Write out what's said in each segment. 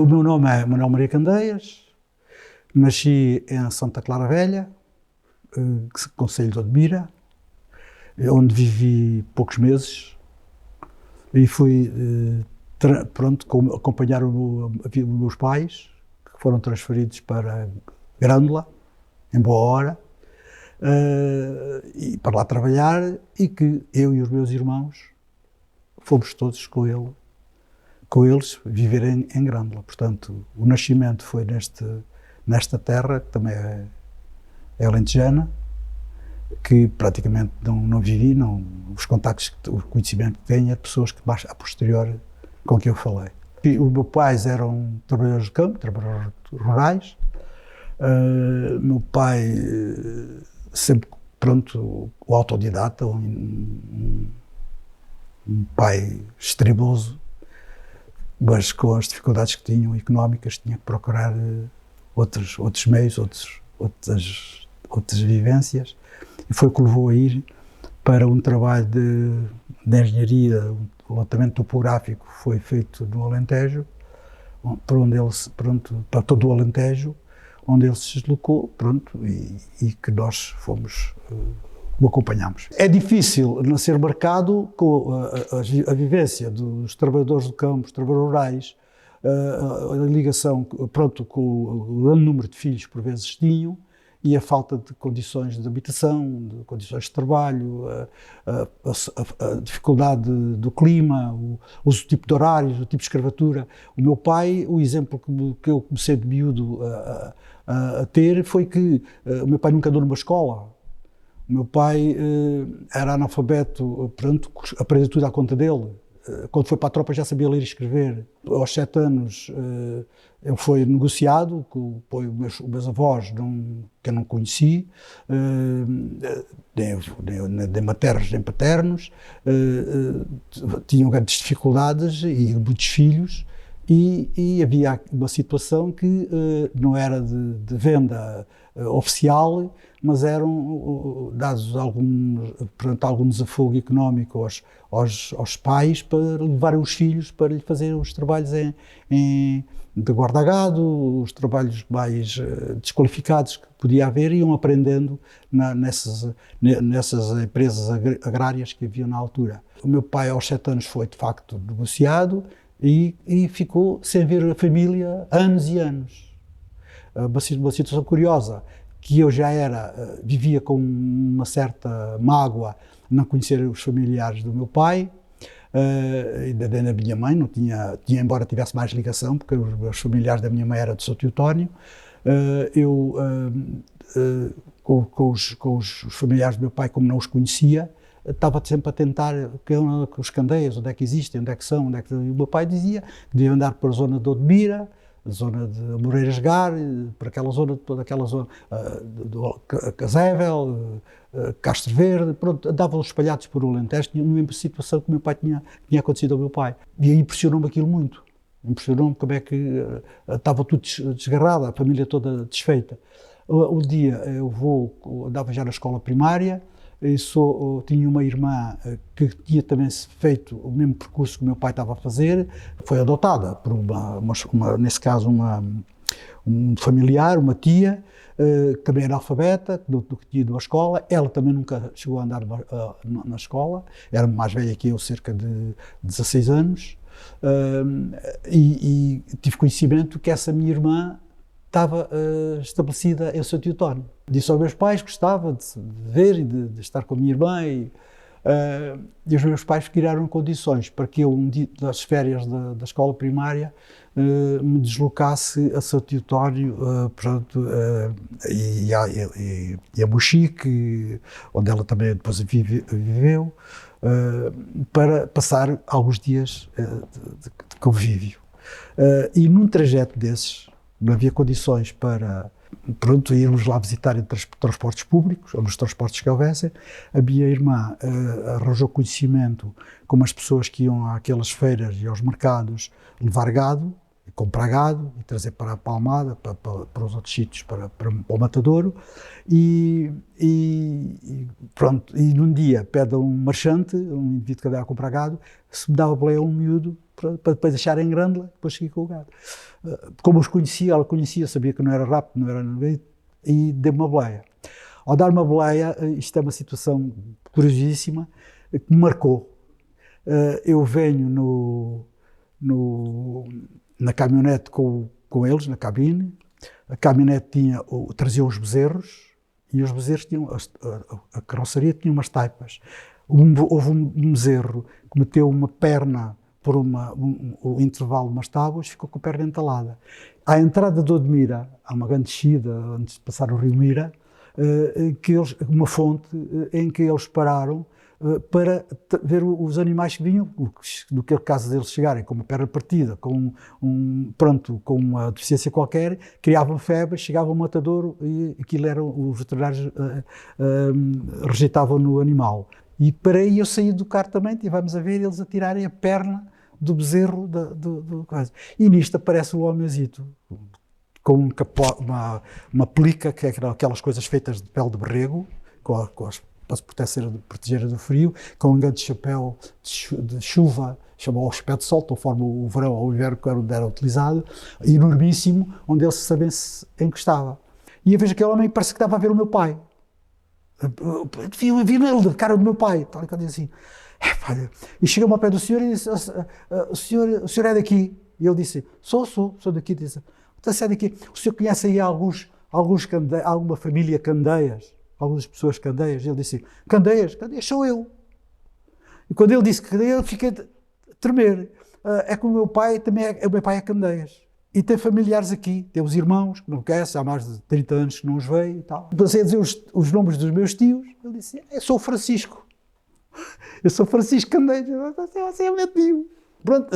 O meu nome é Manuel Maria Candeias, nasci em Santa Clara Velha, concelho de Odmira, onde vivi poucos meses e fui acompanhar os meus pais, que foram transferidos para Grândola, em boa hora, e para lá trabalhar, e que eu e os meus irmãos fomos todos com eles viver em Grândola. Portanto, o nascimento foi nesta terra, que também é alentejana, que praticamente não vivi, os contactos, o conhecimento que tenho é de pessoas que mais a posterior com quem eu falei. E os meus pais eram trabalhadores de campo, trabalhadores rurais. Meu pai sempre o autodidata, um pai estriboso, mas com as dificuldades que tinham económicas tinha que procurar outros meios, outras vivências, e foi o que o levou a ir para um trabalho de engenharia. O levantamento topográfico foi feito no Alentejo, para todo o Alentejo, onde ele se deslocou, e que nós o acompanhamos. É difícil não ser marcado com a vivência dos trabalhadores do campo, dos trabalhadores rurais, a ligação com o grande número de filhos que por vezes tinham, e a falta de condições de habitação, de condições de trabalho, a dificuldade do clima, o tipo de horários, o tipo de escravatura. O meu pai, o exemplo que eu comecei de miúdo a ter foi que o meu pai nunca andou numa escola. O meu pai era analfabeto, aprendeu tudo à conta dele. Quando foi para a tropa já sabia ler e escrever. Aos 7 anos ele foi negociado com os meus avós, que eu não conheci, nem maternos nem paternos, tinham grandes dificuldades e muitos filhos, e havia uma situação que não era de venda oficial, mas eram dados algum desafogo económico aos pais para levarem os filhos para lhe fazer os trabalhos de guarda-gado, os trabalhos mais desqualificados que podia haver, e iam aprendendo nessas empresas agrárias que haviam na altura. O meu pai aos 7 anos foi de facto negociado e ficou sem ver a família anos e anos. Uma situação curiosa, que eu vivia com uma certa mágoa não conhecer os familiares do meu pai, ainda da minha mãe, não tinha, embora tivesse mais ligação, porque os familiares da minha mãe eram de São Teotónio. Com os familiares do meu pai, como não os conhecia, estava sempre a tentar os Candeias, onde é que existem, onde é que são, E o meu pai dizia que devia andar para a zona de Odmira, a zona de Moreiras Gar, para toda aquela zona, do Casével, Castro Verde, andavam espalhados por o Alentejo, tinham a mesma situação que o meu pai tinha acontecido ao meu pai. E aí impressionou-me aquilo muito. Impressionou-me como é que estava tudo desgarrado, a família toda desfeita. Um dia eu andava já na escola primária, tinha uma irmã que tinha também também o mesmo percurso que o meu pai estava a fazer, foi adotada por nesse caso um familiar, uma tia, que também era analfabeta, que tinha ido à escola. Ela também nunca chegou a andar na escola, era mais velha que eu, cerca de 16 anos, e tive conhecimento que essa minha irmã estava estabelecida em São Teotónio. Disse aos meus pais que gostava de ver e de estar com a minha irmã, e os meus pais criaram condições para que eu, nas férias da escola primária, me deslocasse a São Teotónio, e a Mochique, onde ela também depois viveu, para passar alguns dias de convívio. E num trajeto desses, não havia condições para irmos lá visitar em transportes públicos, ou nos transportes que houvessem. A minha irmã arranjou conhecimento com as pessoas que iam àquelas feiras e aos mercados levar gado, comprar gado e trazer para a Palmada, para os outros sítios, para o Matadouro, e num dia pede a um marchante, um indivíduo que andava a comprar gado, se me dava boleia a um miúdo para depois deixar em Grândola, depois seguir com o gado. Como os conhecia, ela conhecia, sabia que não era rápido, não era ninguém, e deu-me uma boleia. Ao dar uma boleia, isto é uma situação curiosíssima, que me marcou. Eu venho na caminhonete com eles, na cabine. A caminhonete trazia os bezerros, e os bezerros tinham, a carroçaria tinha umas taipas. Houve um bezerro que meteu uma perna por o intervalo de umas tábuas, ficou com a perna entalada. À entrada de Odmira, há uma grande descida antes de passar o rio Mira, uma fonte em que eles pararam para ver os animais que vinham, no caso deles chegarem com uma perna partida, com uma deficiência qualquer, criavam febre, chegava ao matadouro e aquilo os veterinários rejeitavam no animal. E parei, eu saí do carro também, tivemos a ver eles a tirarem a perna do bezerro do coisa. E nisto aparece o homenzito, com uma plica, que é aquelas coisas feitas de pele de borrego, para se proteger do frio, com um grande chapéu de chuva, chamado chapéu de sol, conforme o verão ou o inverno que era utilizado, enormíssimo, onde ele se sabia se encostava. E eu vejo aquele homem, parece que estava a ver o meu pai. Vi nele, de cara do meu pai, tal e qual, assim. E chegou-me ao pé do senhor e disse: o senhor é daqui? E ele disse: sou daqui. Disse: então, se é daqui, o senhor conhece aí alguma família Candeias? Algumas pessoas Candeias? Ele disse: Candeias sou eu. E quando ele disse Candeias, eu fiquei a tremer. É que o meu pai também o meu pai é Candeias. E tem familiares aqui, tem os irmãos, que não conhece, há mais de 30 anos que não os veio e tal. Passei a dizer os nomes dos meus tios, ele disse: eu sou Francisco. Eu sou Francisco Candeias. Você é o meu tio. Pronto,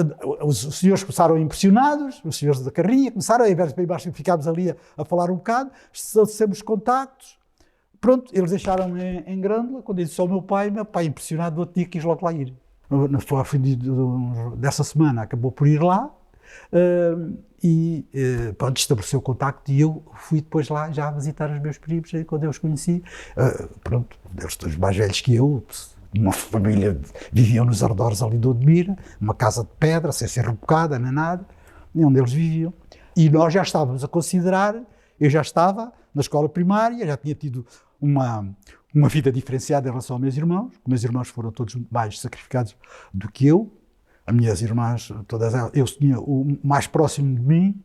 os senhores começaram impressionados, os senhores da carrinha, começaram a ir para baixo, ficámos ali a falar um bocado, estabelecemos contactos. Pronto, eles deixaram-me em Grândola. Quando eu disse ao meu pai impressionado, do outro dia quis logo lá ir. Ao fim dessa semana acabou por ir lá pronto, estabeleceu o contacto e eu fui depois lá já visitar os meus primos, quando eu os conheci. Pronto, eles todos mais velhos que eu, uma família, viviam nos arredores ali de Odmira, uma casa de pedra, sem ser rebocada, nem nada, onde eles viviam. E nós já estávamos a considerar, eu já estava na escola primária, já tinha tido uma vida diferenciada em relação aos meus irmãos. Os meus irmãos foram todos mais sacrificados do que eu. As minhas irmãs, todas elas, eu tinha o mais próximo de mim,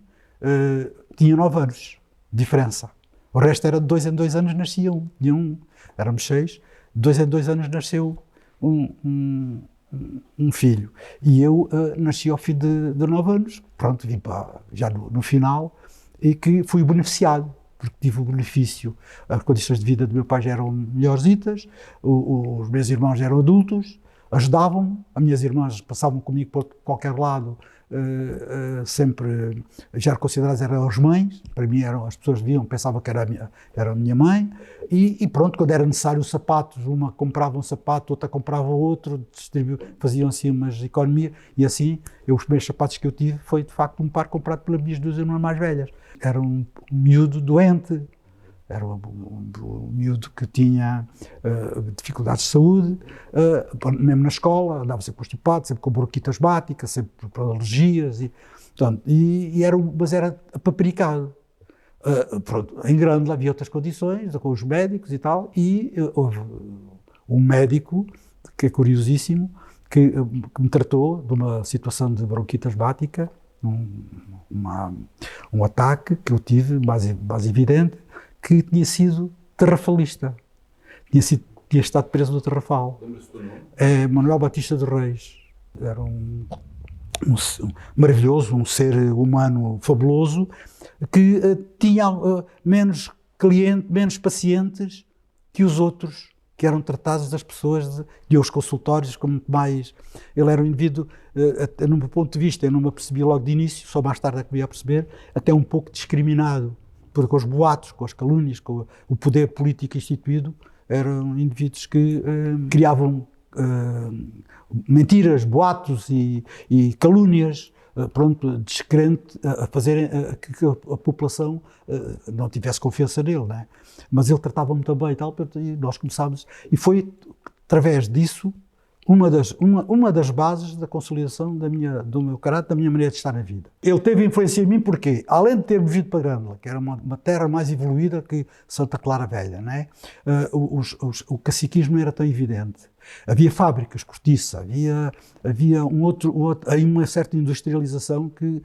tinha 9 anos de diferença. O resto era de 2 em 2 anos nascia um. Éramos 6, de 2 em 2 anos nasceu um filho. E eu nasci ao fim de 9 anos, pronto, vim já no final, e que fui beneficiado, porque tive o benefício. As condições de vida do meu pai já eram melhorzitas, os meus irmãos já eram adultos, ajudavam-me, as minhas irmãs passavam comigo por qualquer lado, sempre já consideradas eram as mães, para mim as pessoas viam, pensavam que era a minha mãe, e pronto, quando era necessário sapatos, uma comprava um sapato, outra comprava outro, faziam assim umas economias, e assim, os primeiros sapatos que eu tive foi de facto um par comprado pelas minhas 2 irmãs mais velhas. Era um miúdo doente, era um miúdo que tinha dificuldades de saúde, mesmo na escola, andava sempre constipado, sempre com bronquite asmática, sempre com alergias, mas era paparicado. Pronto, em Grândola havia outras condições, com os médicos e tal, e houve um médico, que é curiosíssimo, que me tratou de uma situação de bronquite asmática, um ataque que eu tive, mais evidente, que tinha sido terrafalista. Tinha estado preso no Terrafal. Lembra-se do nome? É Manuel Batista de Reis. Era um maravilhoso, um ser humano fabuloso, que tinha menos pacientes que os outros, que eram tratados das pessoas de os consultórios como mais. Ele era um indivíduo, no meu ponto de vista, eu não me apercebi logo de início, só mais tarde é que me ia perceber, até um pouco discriminado, porque com os boatos, com as calúnias, com o poder político instituído, eram indivíduos que criavam mentiras, boatos e calúnias, pronto, descrente, a fazerem que a população não tivesse confiança nele, né? Mas ele tratava-me também e tal, e nós começámos, e foi através disso uma das bases da consolidação do meu caráter, da minha maneira de estar na vida. Ele teve influência em mim porque, além de ter vivido para Grândola, que era uma terra mais evoluída que Santa Clara Velha, não é? O caciquismo não era tão evidente. Havia fábricas, cortiça, havia aí uma certa industrialização que,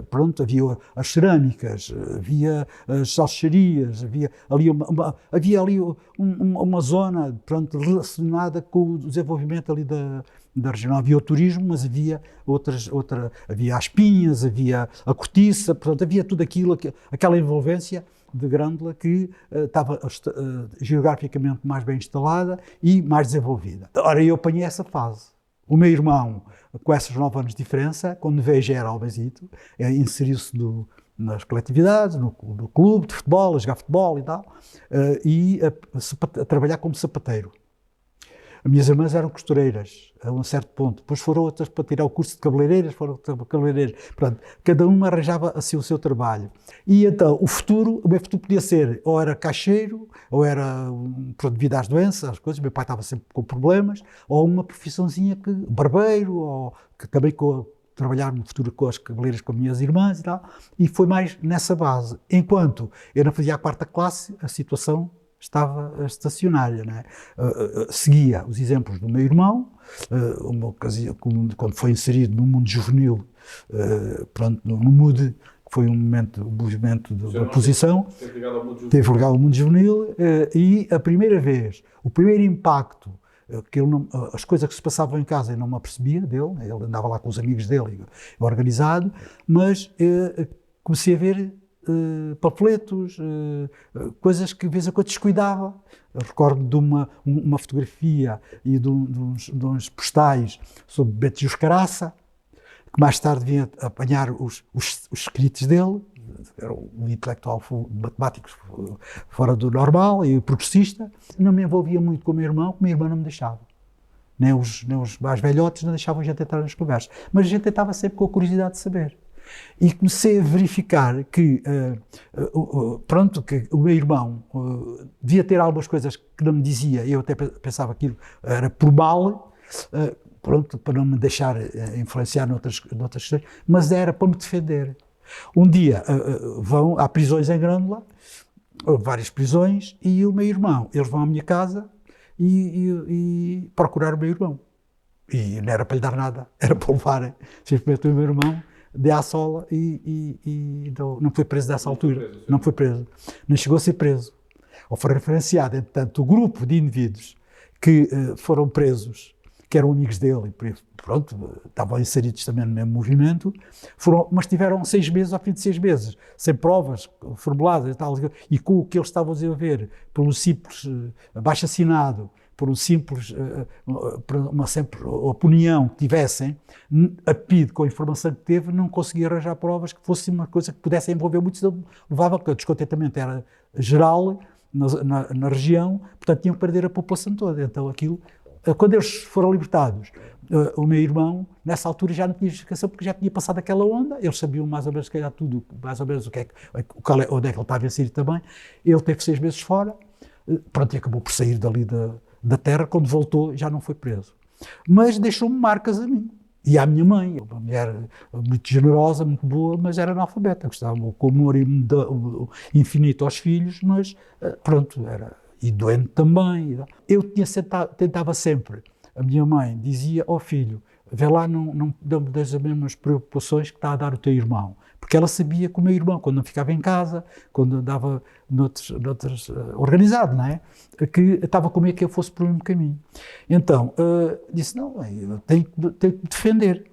pronto, havia as cerâmicas, havia as salsicharias, havia ali uma zona, pronto, relacionada com o desenvolvimento ali da região. Havia o turismo, mas havia havia as pinhas, havia a cortiça, portanto, havia tudo aquilo, aquela envolvência de Grândola que estava geograficamente mais bem instalada e mais desenvolvida. Ora, eu apanhei essa fase. O meu irmão, com esses 9 anos de diferença, quando veio já era albenzito, inseriu-se nas coletividades, no clube de futebol, a jogar futebol e tal, e a trabalhar como sapateiro. As minhas irmãs eram costureiras, a um certo ponto. Depois foram outras para tirar o curso de cabeleireiras, Pronto, cada uma arranjava assim o seu trabalho. E então, o meu futuro podia ser, ou era caixeiro, ou era, devido às doenças, às coisas, meu pai estava sempre com problemas, ou uma profissãozinha barbeiro, ou que também trabalhar no futuro com as cabeleireiras com as minhas irmãs e tal. E foi mais nessa base. Enquanto eu não fazia a 4ª classe, a situação estava estacionária, não é? Seguia os exemplos do meu irmão, uma ocasião, quando foi inserido no mundo juvenil, pronto, no MUD, que foi um movimento de oposição, teve ligado ao mundo juvenil, e a primeira vez, o primeiro impacto, que as coisas que se passavam em casa eu não me apercebia dele, ele andava lá com os amigos dele, organizado, mas comecei a ver panfletos, coisas que de vez em quando descuidava. Eu recordo de uma fotografia e de uns postais sobre Beto Juscaraça, que mais tarde vinha apanhar os escritos dele. Era um intelectual matemático fora do normal e progressista. Não me envolvia muito com o meu irmão, porque o meu irmão não me deixava. Nem os mais velhotes não deixavam a gente entrar nas conversas. Mas a gente estava sempre com a curiosidade de saber. E comecei a verificar que, que o meu irmão devia ter algumas coisas que não me dizia, eu até pensava que aquilo era por mal, para não me deixar influenciar noutras questões, mas era para me defender. Um dia há prisões em Grândola, várias prisões, e o meu irmão, eles vão à minha casa e procurar o meu irmão. E não era para lhe dar nada, era para levar simplesmente o meu irmão de à sola e não foi preso nessa altura. Não foi preso. Não chegou a ser preso. Ou foi referenciado, entretanto, o grupo de indivíduos que foram presos, que eram amigos dele, e pronto, estavam inseridos também no mesmo movimento, mas tiveram 6 meses, ao fim de 6 meses, sem provas formuladas e tal, e com o que eles estavam a desenvolver, por um simples abaixo-assinado, por uma simples opinião que tivessem, a PIDE, com a informação que teve, não conseguia arranjar provas que fosse uma coisa que pudesse envolver muitos, levava, porque o descontentamento era geral na região, portanto tinham que perder a população toda. Então aquilo, quando eles foram libertados, o meu irmão, nessa altura já não tinha justificação, porque já tinha passado aquela onda, eles sabiam mais ou menos, se calhar, tudo, mais ou menos onde é que ele estava a sair também. Ele teve 6 meses fora, pronto, e acabou por sair dali da terra. Quando voltou já não foi preso, mas deixou-me marcas a mim e à minha mãe, uma mulher muito generosa, muito boa, mas era analfabeta, gostava com amor infinito aos filhos, mas pronto, e doente também. Eu tentava sempre, a minha mãe dizia ao filho, vê lá, não das mesmas preocupações que está a dar o teu irmão, porque ela sabia que o meu irmão, quando não ficava em casa, quando andava noutros organizado, não é? Que estava com medo que eu fosse por um caminho. Então, disse, não, eu tenho que me defender,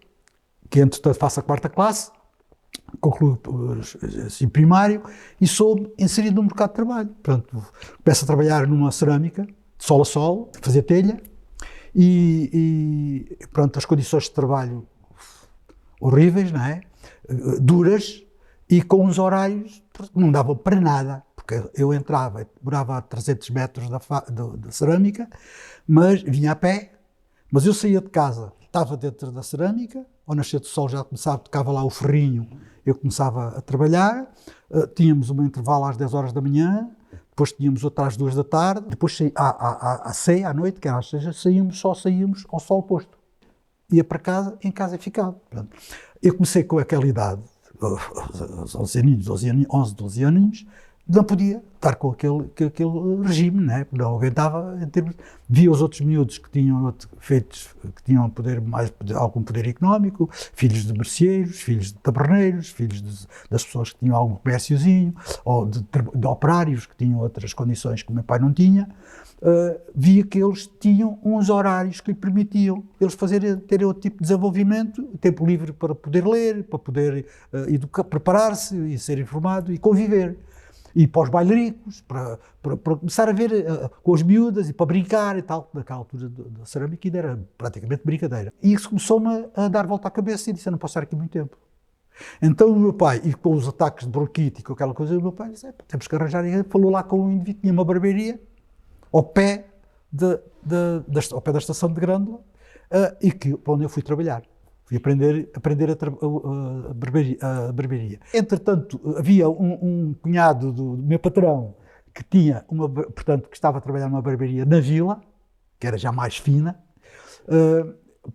que entretanto faço a 4ª classe, concluo assim, primário, e sou inserido no mercado de trabalho. Portanto, começo a trabalhar numa cerâmica, de sol a sol, fazer telha, e pronto, as condições de trabalho horríveis, não é? Duras, e com os horários não davam para nada, porque eu entrava, morava a 300 metros da cerâmica, mas vinha a pé, mas eu saía de casa, estava dentro da cerâmica, ao nascer do sol já começava, tocava lá o ferrinho, eu começava a trabalhar, tínhamos um intervalo às 10 horas da manhã, depois tínhamos outra às 2 da tarde, depois à ceia, à noite, que era às 6, saímos ao sol posto. Ia para casa, em casa ficava. Portanto, eu comecei com aquela idade, aos 11 aninhos, 11, 12 aninhos, não podia estar com aquele regime, né? Não aguentava em termos. Via os outros miúdos que tinham algum poder económico, filhos de merceeiros, filhos de taberneiros, filhos das pessoas que tinham algum comérciozinho, ou de operários que tinham outras condições que o meu pai não tinha. Via que eles tinham uns horários que lhe permitiam eles terem outro tipo de desenvolvimento, tempo livre para poder ler, para poder preparar-se e ser informado e conviver. E para os bailaricos, para começar a ver com as miúdas e para brincar e tal. Naquela altura da cerâmica ainda era praticamente brincadeira. E isso começou-me a dar volta à cabeça e disse, eu não posso estar aqui muito tempo. Então o meu pai, e com os ataques de bronquite e com aquela coisa, o meu pai disse, temos que arranjar. E falou lá com um indivíduo, tinha uma barbearia ao pé da estação de Grândola, e para onde eu fui trabalhar. Fui aprender a barbearia. Entretanto, havia um cunhado do meu patrão que tinha portanto, que estava a trabalhar numa barbearia na vila, que era já mais fina,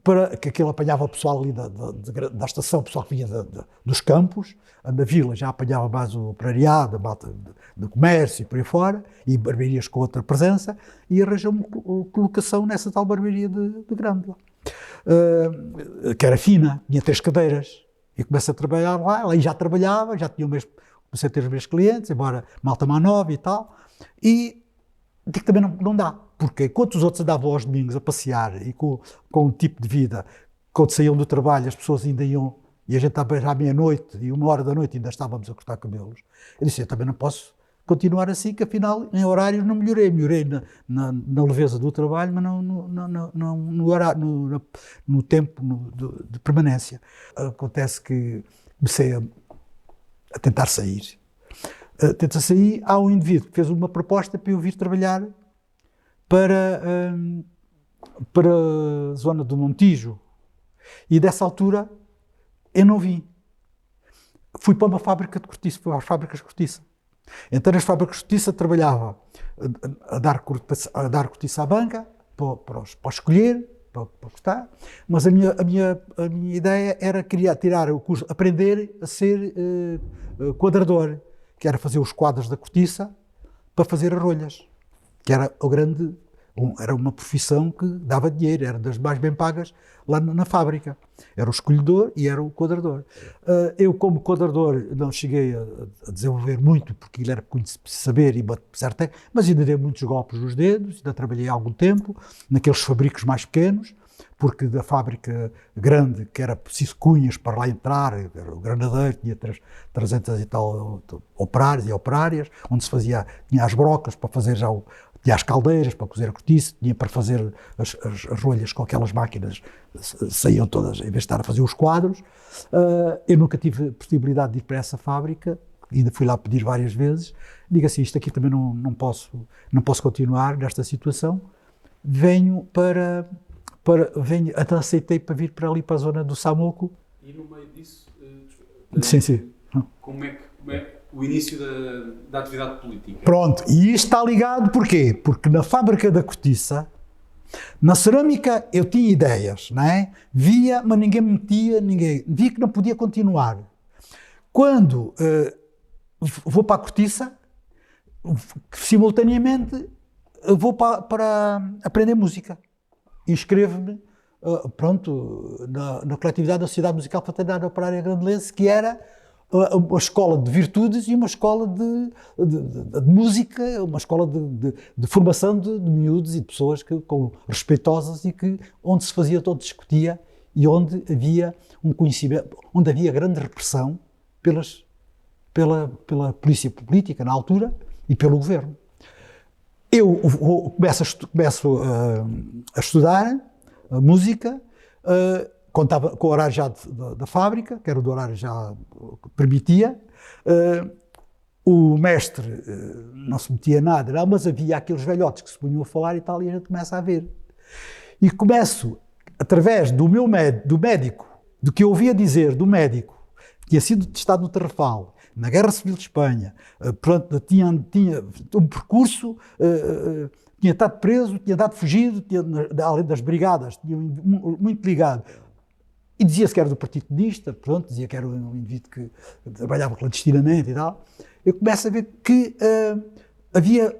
para que aquilo apanhava o pessoal ali da estação, o pessoal que vinha dos campos. Na vila já apanhava mais o operariado, a malta do comércio e por aí fora, e barbearias com outra presença, e arranjou-me colocação nessa tal barbearia de Grândola. Que era fina, tinha 3 cadeiras, e comecei a trabalhar lá, e já trabalhava, comecei a ter os meus clientes, embora malta mais nova e tal, e digo que também não dá, porque enquanto os outros andavam aos domingos a passear, e com um tipo de vida, quando saíam do trabalho as pessoas ainda iam, e a gente estava já à meia-noite, e 1h da noite ainda estávamos a cortar cabelos, eu disse, eu também não posso continuar assim, que afinal em horários não melhorei na leveza do trabalho, mas não no tempo de permanência. Acontece que comecei a tentar sair. Há um indivíduo que fez uma proposta para eu vir trabalhar para a zona do Montijo, e dessa altura eu não vim. Fui para uma fábrica de cortiça, para as fábricas de cortiça. Então, nas fábricas de cortiça, trabalhava a dar cortiça à banca, para escolher, para cortar, mas a minha ideia era tirar o curso, aprender a ser quadrador, que era fazer os quadros da cortiça para fazer as rolhas, que era era uma profissão que dava dinheiro, era das mais bem pagas lá na fábrica. Era o escolhedor e era o quadrador. Eu, como quadrador, não cheguei a desenvolver muito, porque ele era preciso saber e certo, mas ainda dei muitos golpes nos dedos, ainda trabalhei há algum tempo naqueles fabricos mais pequenos, porque da fábrica grande, que era preciso cunhas para lá entrar, era o granadeiro, tinha 300 e tal operários e operárias, onde se fazia, tinha as brocas para fazer já tinha as caldeiras para cozer a cortiça, tinha para fazer as rolhas com aquelas máquinas, saíam todas, em vez de estar a fazer os quadros. Eu nunca tive possibilidade de ir para essa fábrica, ainda fui lá pedir várias vezes. Digo assim, isto aqui também não posso continuar nesta situação. Até aceitei para vir para ali, para a zona do Samoco. E no meio disso, sim. Como é o início da atividade política? Pronto, e isto está ligado porquê? Porque na fábrica da cortiça, na cerâmica eu tinha ideias, não é? Via, mas ninguém me metia, via que não podia continuar. Quando vou para a cortiça, simultaneamente vou para aprender música. Inscrevo-me, na coletividade da Sociedade Musical Fraternária Operária Grandelense, que era uma escola de virtudes e uma escola de música, uma escola de formação de miúdos e de pessoas respeitosas, e onde se fazia, onde se discutia, e onde havia um conhecimento, onde havia grande repressão pela polícia política na altura e pelo governo. Eu começo a estudar a música, contava com o horário já da fábrica, que era o do horário já que permitia. O mestre não se metia nada, não, mas havia aqueles velhotes que se punham a falar e tal, e a gente começa a ver. E começo, através do médico, do que eu ouvia dizer do médico, tinha sido testado no Tarrafal, na Guerra Civil de Espanha, pronto, tinha um percurso, tinha estado preso, tinha dado fugido, além das brigadas, tinha muito ligado. E dizia-se que era do Partido Comunista, pronto, dizia que era um indivíduo que trabalhava clandestinamente e tal. Eu começo a ver que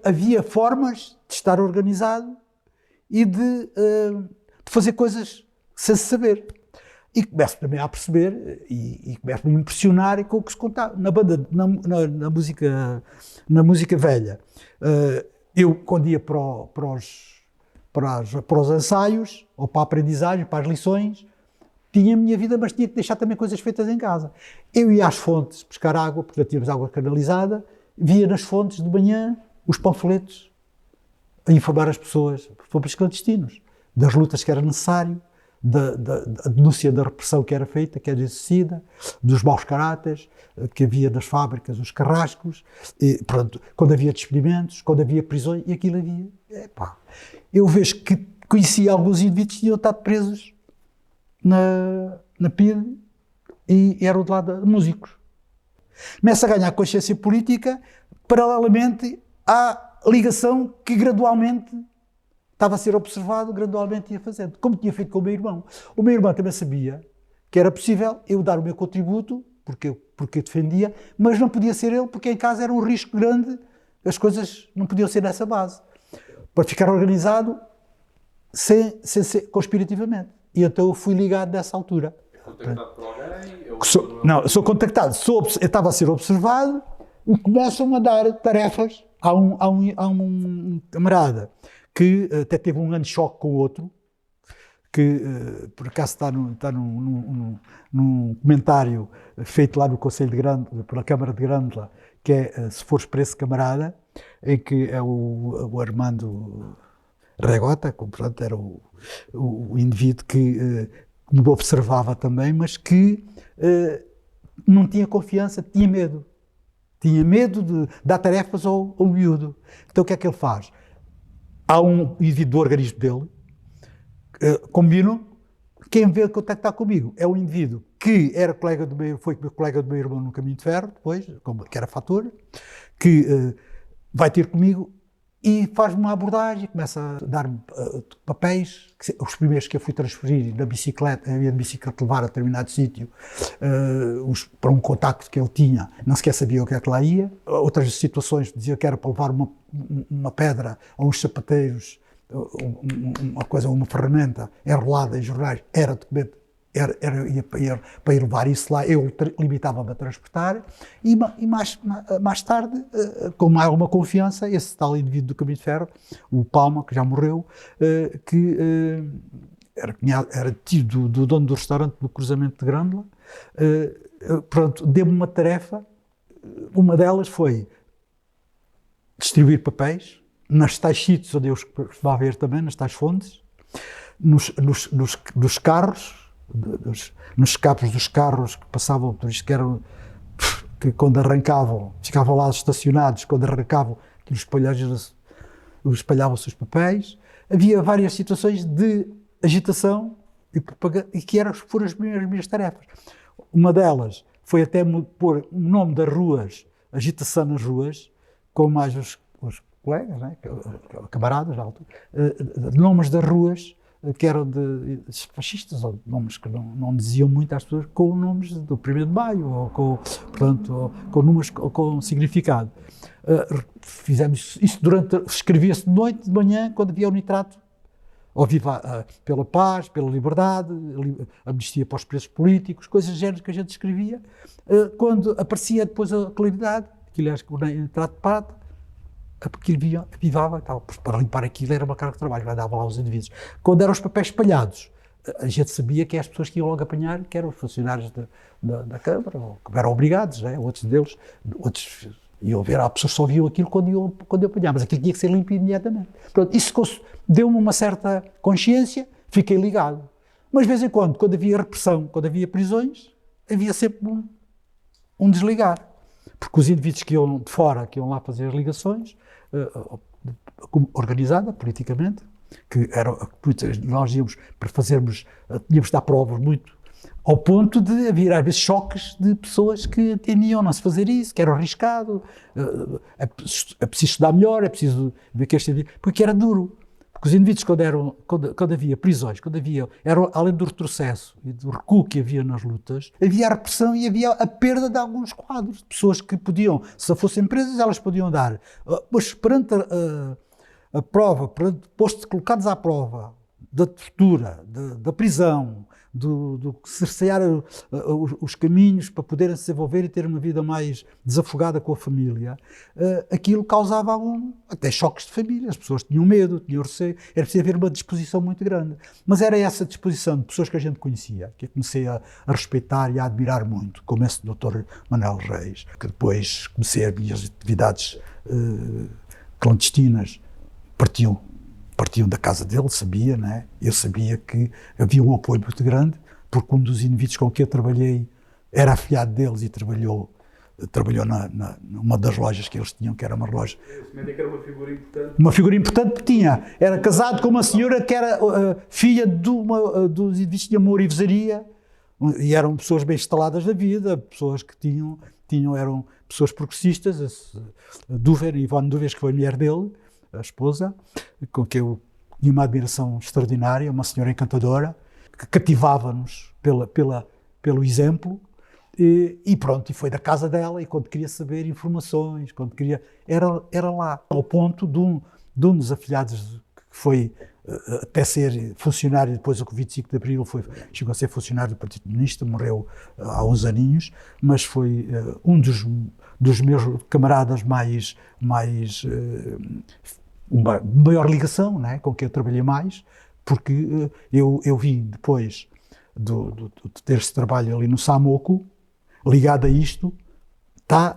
havia formas de estar organizado e de fazer coisas sem se saber. E começo também a perceber e começo a me impressionar com o que se contava na banda, na música velha. Eu, quando ia para os ensaios, ou para a aprendizagem, para as lições, tinha a minha vida, mas tinha que deixar também coisas feitas em casa. Eu ia às fontes buscar água, porque já tínhamos água canalizada, via nas fontes de manhã os panfletos a informar as pessoas, sobre os clandestinos, das lutas que era necessário, da denúncia da repressão que era feita, que era exercida, dos maus caráteres que havia nas fábricas, os carrascos, e, pronto, quando havia despedimentos, quando havia prisões, e aquilo havia. Eu vejo que conheci alguns indivíduos que tinham estado presos na PIDE e eram de lado músicos. Começa a ganhar consciência política paralelamente à ligação que gradualmente estava a ser observado, gradualmente ia fazendo, como tinha feito com o meu irmão. O meu irmão também sabia que era possível eu dar o meu contributo, porque eu defendia, mas não podia ser ele, porque em casa era um risco grande, as coisas não podiam ser nessa base. Para ficar organizado sem ser conspirativamente. E então eu fui ligado nessa altura. Contactado por alguém? Sou contactado, eu estava a ser observado e começam a dar tarefas a um camarada que até teve um grande choque com o outro, que por acaso está num comentário feito lá no Conselho de Grândola, pela Câmara de Grândola, que é Se Fores Preso Camarada, em que é o Armando Regota, que portanto era o indivíduo que me observava também, mas que não tinha confiança, tinha medo. Tinha medo de dar tarefas ao miúdo. Então o que é que ele faz? Há um indivíduo do organismo dele, combinam, quem vê contactar comigo é um indivíduo que era foi colega do meu irmão no Caminho de Ferro, depois, que era fator, que vai ter comigo e faz-me uma abordagem, começa a dar-me papéis, os primeiros que eu fui transferir na bicicleta, havia de bicicleta levar a determinado sítio, para um contacto que ele tinha, não sequer sabia o que é que lá ia. Outras situações dizia que era para levar uma pedra a uns sapateiros, uma ferramenta enrolada em jornais, era documento, ia para ir levar isso lá, eu limitava-me a transportar e mais tarde, com alguma confiança, esse tal indivíduo do Caminho de Ferro, o Palma, que já morreu, que era tio do dono do restaurante do Cruzamento de Grândola, pronto, deu-me uma tarefa, uma delas foi distribuir papéis, nas tais sítios onde eu costumava ver também, nas tais fontes, nos carros, nos escapes dos carros que passavam por isto, que quando arrancavam, ficavam lá estacionados, quando arrancavam, espalhavam-se os papéis. Havia várias situações de agitação e que foram as minhas tarefas. Uma delas foi até pôr o nome das ruas, agitação nas ruas, com mais os colegas, né, camaradas na altura, nomes das ruas que eram de fascistas, ou nomes que não diziam muito às pessoas, com nomes do 1º de Maio, ou com números com significado. Fizemos isso escrevia-se de noite, de manhã, quando havia o nitrato, ou Viva pela Paz, pela Liberdade, amnistia para os presos políticos, coisas do género que a gente escrevia. Quando aparecia depois a claridade, aquilo era o nitrato de prata, aquilo avivava, para limpar aquilo era uma carga de trabalho, mandava lá os indivíduos. Quando eram os papéis espalhados, a gente sabia que as pessoas que iam logo apanhar, que eram os funcionários da Câmara, ou que eram obrigados, né? Outros iam ver, as pessoas só viam aquilo quando eu apanhava, mas aquilo tinha que ser limpo imediatamente. Pronto, isso deu-me uma certa consciência, fiquei ligado. Mas de vez em quando havia repressão, quando havia prisões, havia sempre um desligar. Porque os indivíduos que iam de fora, que iam lá fazer as ligações, organizada politicamente, que nós íamos para tínhamos de dar provas muito Ao ponto de haver, às vezes, choques de pessoas que entendiam não se fazer isso, que era arriscado, é preciso estudar melhor, é preciso ver que porque era duro. Porque os indivíduos, quando havia prisões, além do retrocesso e do recuo que havia nas lutas, havia a repressão e havia a perda de alguns quadros, de pessoas que podiam, se fossem presas, elas podiam dar. Mas perante a prova, colocados à prova da tortura, da prisão, do cercear os caminhos para poderem se desenvolver e ter uma vida mais desafogada com a família, aquilo causava até choques de família. As pessoas tinham medo, tinham receio, era preciso haver uma disposição muito grande. Mas era essa disposição de pessoas que a gente conhecia, que eu comecei a respeitar e a admirar muito, como esse Dr. Manuel Reis, que depois comecei as minhas atividades clandestinas, partiam da casa dele, sabia, né? Eu sabia que havia um apoio muito grande, porque um dos indivíduos com quem eu trabalhei era afilhado deles e trabalhou numa das lojas que eles tinham, que era uma loja. Que era uma figura importante. Uma figura importante que era casado com uma senhora que era filha dos indivíduos de amor e vezaria, e eram pessoas bem instaladas na vida, pessoas que eram pessoas progressistas, Ivone Duver, que foi a mulher dele, a esposa, com quem eu tinha uma admiração extraordinária, uma senhora encantadora, que cativava-nos pelo exemplo, e pronto, e foi da casa dela, e quando queria saber informações, era lá, ao ponto de um dos afilhados, que foi até ser funcionário, depois com o 25 de Abril, chegou a ser funcionário do Partido Comunista, morreu há uns aninhos, mas foi um dos meus camaradas uma maior ligação, né, com quem eu trabalhei mais, porque eu vim depois de ter esse trabalho ali no Samoco, ligado a isto,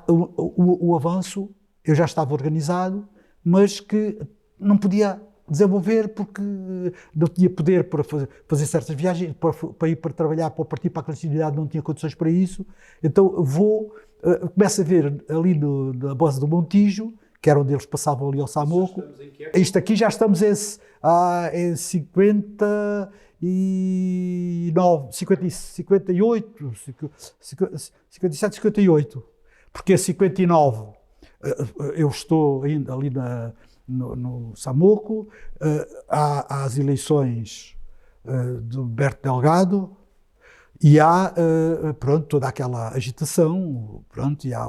o avanço, eu já estava organizado, mas que não podia desenvolver porque não tinha poder para fazer certas viagens, para ir para trabalhar para o Partido para a Clandestinidade, não tinha condições para isso, então começo a ver ali na base do Montijo, que era onde eles passavam ali ao Samoco. Isto aqui já estamos em 58, 57, 58, porque em 59 eu estou ainda ali no Samoco, há as eleições do Berto Delgado, e há, pronto, toda aquela agitação, pronto, e há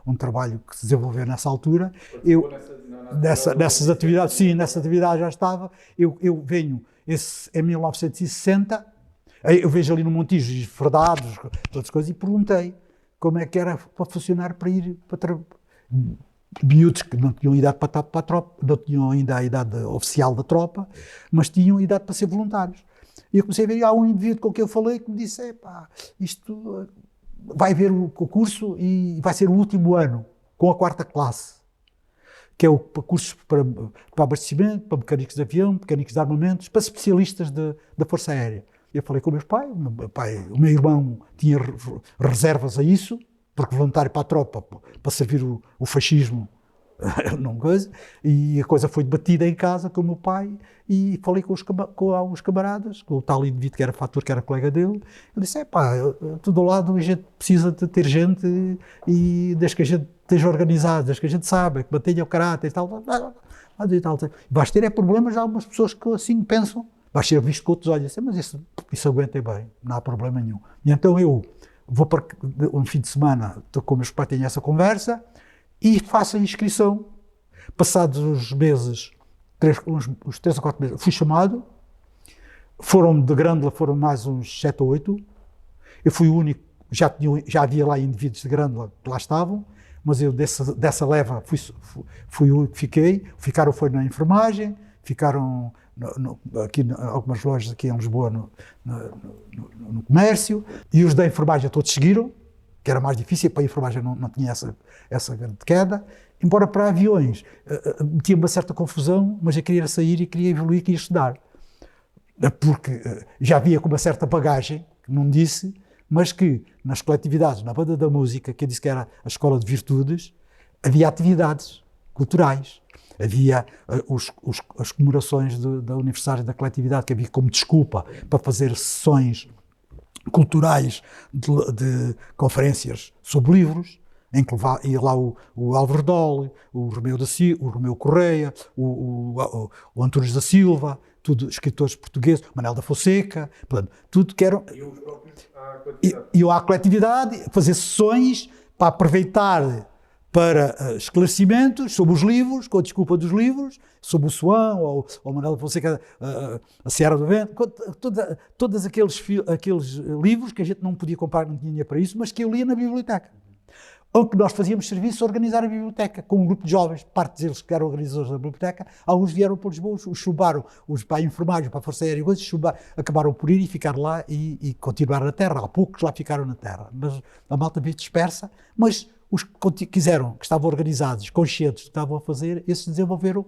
um trabalho que se desenvolveu nessa altura. Nessas atividades, sim, nessa atividade já estava. Eu venho, em 1960, eu vejo ali no Montijo, esfredados, todas as coisas, e perguntei como é que era para funcionar para ir para miúdos que não tinham idade para a tropa, não tinham ainda a idade oficial da tropa, mas tinham idade para ser voluntários. E eu comecei a ver, há um indivíduo com quem eu falei que me disse, isto vai haver o concurso e vai ser o último ano, com a 4ª classe, que é o curso para abastecimento, para mecânicos de avião, mecânicos de armamentos, para especialistas da Força Aérea. Eu falei com o meu pai, o meu irmão tinha reservas a isso, porque voluntário para a tropa, para servir o fascismo, não coisa, e a coisa foi debatida em casa com o meu pai, e falei com os camaradas, com o tal indivíduo que era fator, que era colega dele. Eu disse, tudo ao lado a gente precisa de ter gente, e desde que a gente esteja organizado, desde que a gente saiba, que mantenha o caráter e tal. Vais ter problemas de algumas pessoas que assim pensam, vais ser visto com outros olhos, mas isso aguenta bem, não há problema nenhum. E então eu vou para um fim de semana, com o meu pai, tenho essa conversa, e faço a inscrição. Passados uns meses, uns 3 ou 4 meses, fui chamado, de Grândola foram mais uns 7 ou 8, eu fui o único, já havia lá indivíduos de Grândola que lá estavam, mas eu dessa leva fui o que ficaram foi na enfermagem, ficaram aqui algumas lojas aqui em Lisboa no comércio, e os da enfermagem todos seguiram, que era mais difícil, para a enfermagem não tinha essa grande queda, embora para aviões tinha uma certa confusão, mas eu queria sair e queria evoluir, queria estudar, porque já havia com uma certa bagagem, que não disse, mas que nas coletividades, na banda da música, que eu disse que era a escola de virtudes, havia atividades culturais, havia as comemorações do aniversário da coletividade, que havia como desculpa para fazer sessões culturais de conferências sobre livros, em que ia lá o Álvaro Dole, o Romeu Correia, o Antunes da Silva, tudo escritores portugueses, Manuel da Fonseca, portanto, tudo que eram... E os próprios à coletividade. E à coletividade, fazer sessões para aproveitar para esclarecimentos sobre os livros, com a desculpa dos livros, sobre o Swan, ou Manuel da Fonseca, a Seara do Vento, todos aqueles livros que a gente não podia comprar, não tinha dinheiro para isso, mas que eu lia na biblioteca. Onde nós fazíamos serviço a organizar a biblioteca, com um grupo de jovens, parte deles que eram organizadores da biblioteca, alguns vieram para Lisboa, os chubaram, os para a enfermagem, para a Força Aérea, acabaram por ir e ficar lá e continuar na terra. Há poucos lá ficaram na terra, mas a malta veio dispersa, mas os que quiseram, que estavam organizados, conscientes do que estavam a fazer, esses desenvolveram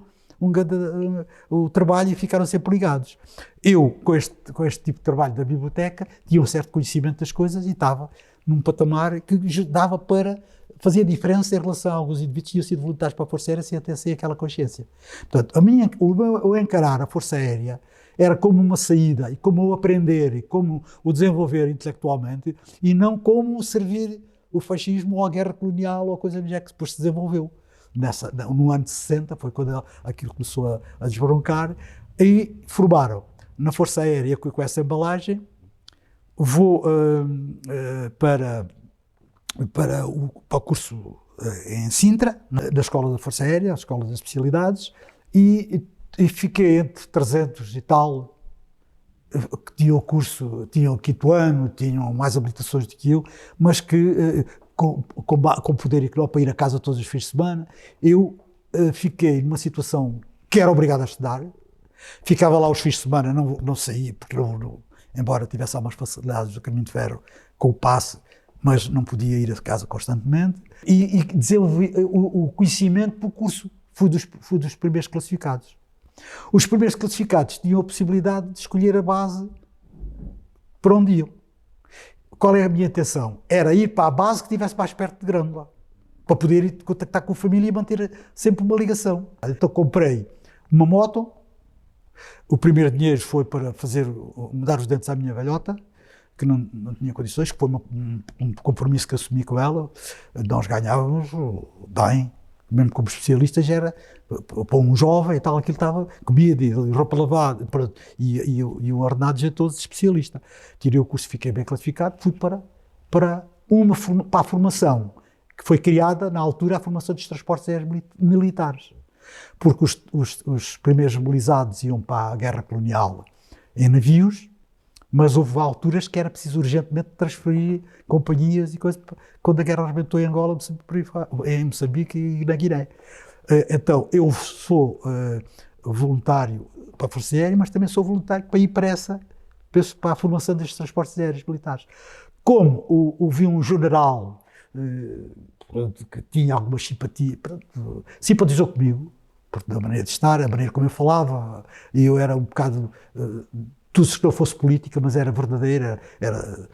o trabalho e ficaram sempre ligados. Eu, com este tipo de trabalho da biblioteca, tinha um certo conhecimento das coisas e estava num patamar que dava para fazer a diferença em relação a alguns indivíduos que tinham sido voluntários para a Força Aérea sem até ser aquela consciência. Portanto, o encarar a Força Aérea era como uma saída, e como o aprender, e como o desenvolver intelectualmente, e não como servir o fascismo ou a guerra colonial ou a coisa que depois se desenvolveu. No ano de 60, foi quando aquilo começou a desbroncar, e formaram na Força Aérea com essa embalagem. Vou para o curso em Sintra, na Escola da Força Aérea, a Escola das Especialidades, e fiquei entre 300 e tal, que tinham o curso, tinham o quinto ano, tinham mais habilitações do que eu, mas que com poder económico para ir a casa todos os fins de semana. Eu fiquei numa situação que era obrigado a estudar, ficava lá os fins de semana, não saía, porque embora tivesse algumas facilidades do caminho de ferro com o passe, mas não podia ir a casa constantemente, e desenvolvi o conhecimento pelo curso. Fui dos primeiros classificados. Os primeiros classificados tinham a possibilidade de escolher a base para onde iam. Qual é a minha intenção? Era ir para a base que estivesse mais perto de Grândola, para poder ir contactar com a família e manter sempre uma ligação. Então comprei uma moto. O primeiro dinheiro foi para mudar os dentes à minha velhota, que não tinha condições, que foi um compromisso que assumi com ela. Nós ganhávamos bem, mesmo como especialistas, era para um jovem e tal, aquilo estava comida e roupa lavada e o ordenado já todos especialista. Tirei o curso, fiquei bem classificado, fui para a formação que foi criada na altura, a formação dos transportes aéreos militares. Porque os primeiros mobilizados iam para a guerra colonial em navios, mas houve alturas que era preciso urgentemente transferir companhias e coisas, quando a guerra arrebentou em Angola, em Moçambique e na Guiné. Então, eu sou voluntário para a Força Aérea, mas também sou voluntário para ir para a formação destes transportes aéreos militares. Como ouvi um general que tinha alguma simpatia, simpatizou comigo, da maneira de estar, a maneira como eu falava, e eu era um bocado, tudo se não fosse política, mas era verdadeira, era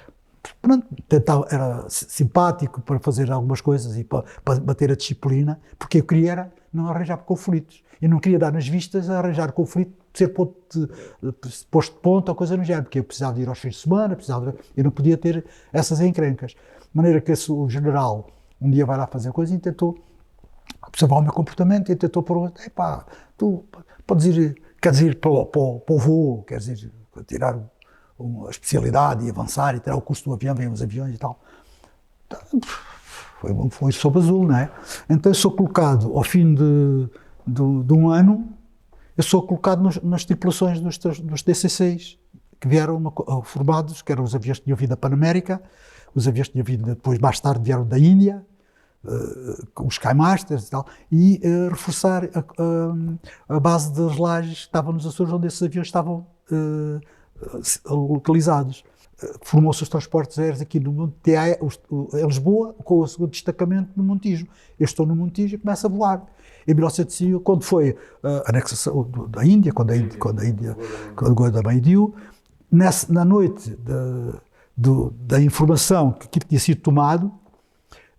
simpático para fazer algumas coisas e para bater a disciplina, porque eu queria não arranjar conflitos. Eu não queria dar nas vistas a arranjar conflito, ser posto de ponto ou coisa no género, porque eu precisava de ir aos fins de semana, eu não podia ter essas encrencas. De maneira que o general um dia vai lá fazer coisa e tentou observar o meu comportamento e tentou perguntar: tu queres ir para o voo, queres ir tirar a especialidade e avançar e tirar o curso do avião, vêm os aviões e tal. Foi sob azul, não é? Então eu sou colocado, ao fim de um ano, eu sou colocado nas tripulações dos DC-6, que vieram formados, que eram os aviões que tinham vindo da Panamérica, os aviões que tinham vindo depois, mais tarde, vieram da Índia, os Skymasters e tal, e reforçar a base das lajes que estavam nos Açores, onde esses aviões estavam localizados. Formou-se os transportes aéreos aqui no Montijo, em Lisboa, com o segundo destacamento no Montijo. Eu estou no Montijo e começo a voar. Em 1905, quando foi a anexação da Índia, quando a Gordamã deu, na noite da informação que aquilo tinha sido tomado,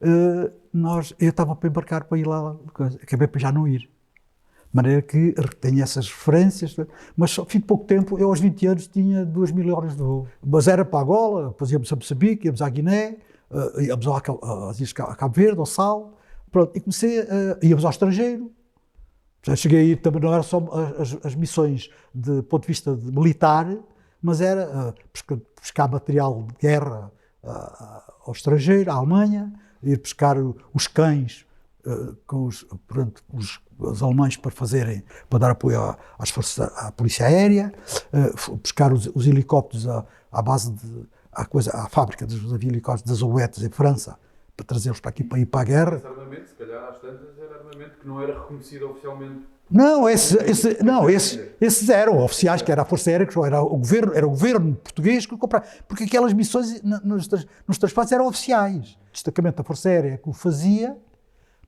eu estava para embarcar para ir lá, acabei por já não ir. maneira que tenho essas referências, mas ao fim de pouco tempo, eu aos 20 anos tinha 2.000 horas de voo. Mas era para Angola, depois íamos a Moçambique, íamos à Guiné, íamos a Cabo Verde, ao Sal, pronto, e íamos ao estrangeiro. Já cheguei a ir, também não eram só as missões do ponto de vista militar, mas era pescar material de guerra ao estrangeiro, à Alemanha, ir pescar os cães com os alemães para dar apoio à polícia aérea, pescar os helicópteros à base à fábrica dos helicópteros das Ouettes em França, para trazê-los para aqui para ir para a guerra. Esse armamento, se calhar às tantas, era armamento que não era reconhecido oficialmente. Não, esses eram oficiais, que era a Força Aérea, que era o governo português que comprava, porque aquelas missões nos transportes eram oficiais. O destacamento da Força Aérea que o fazia,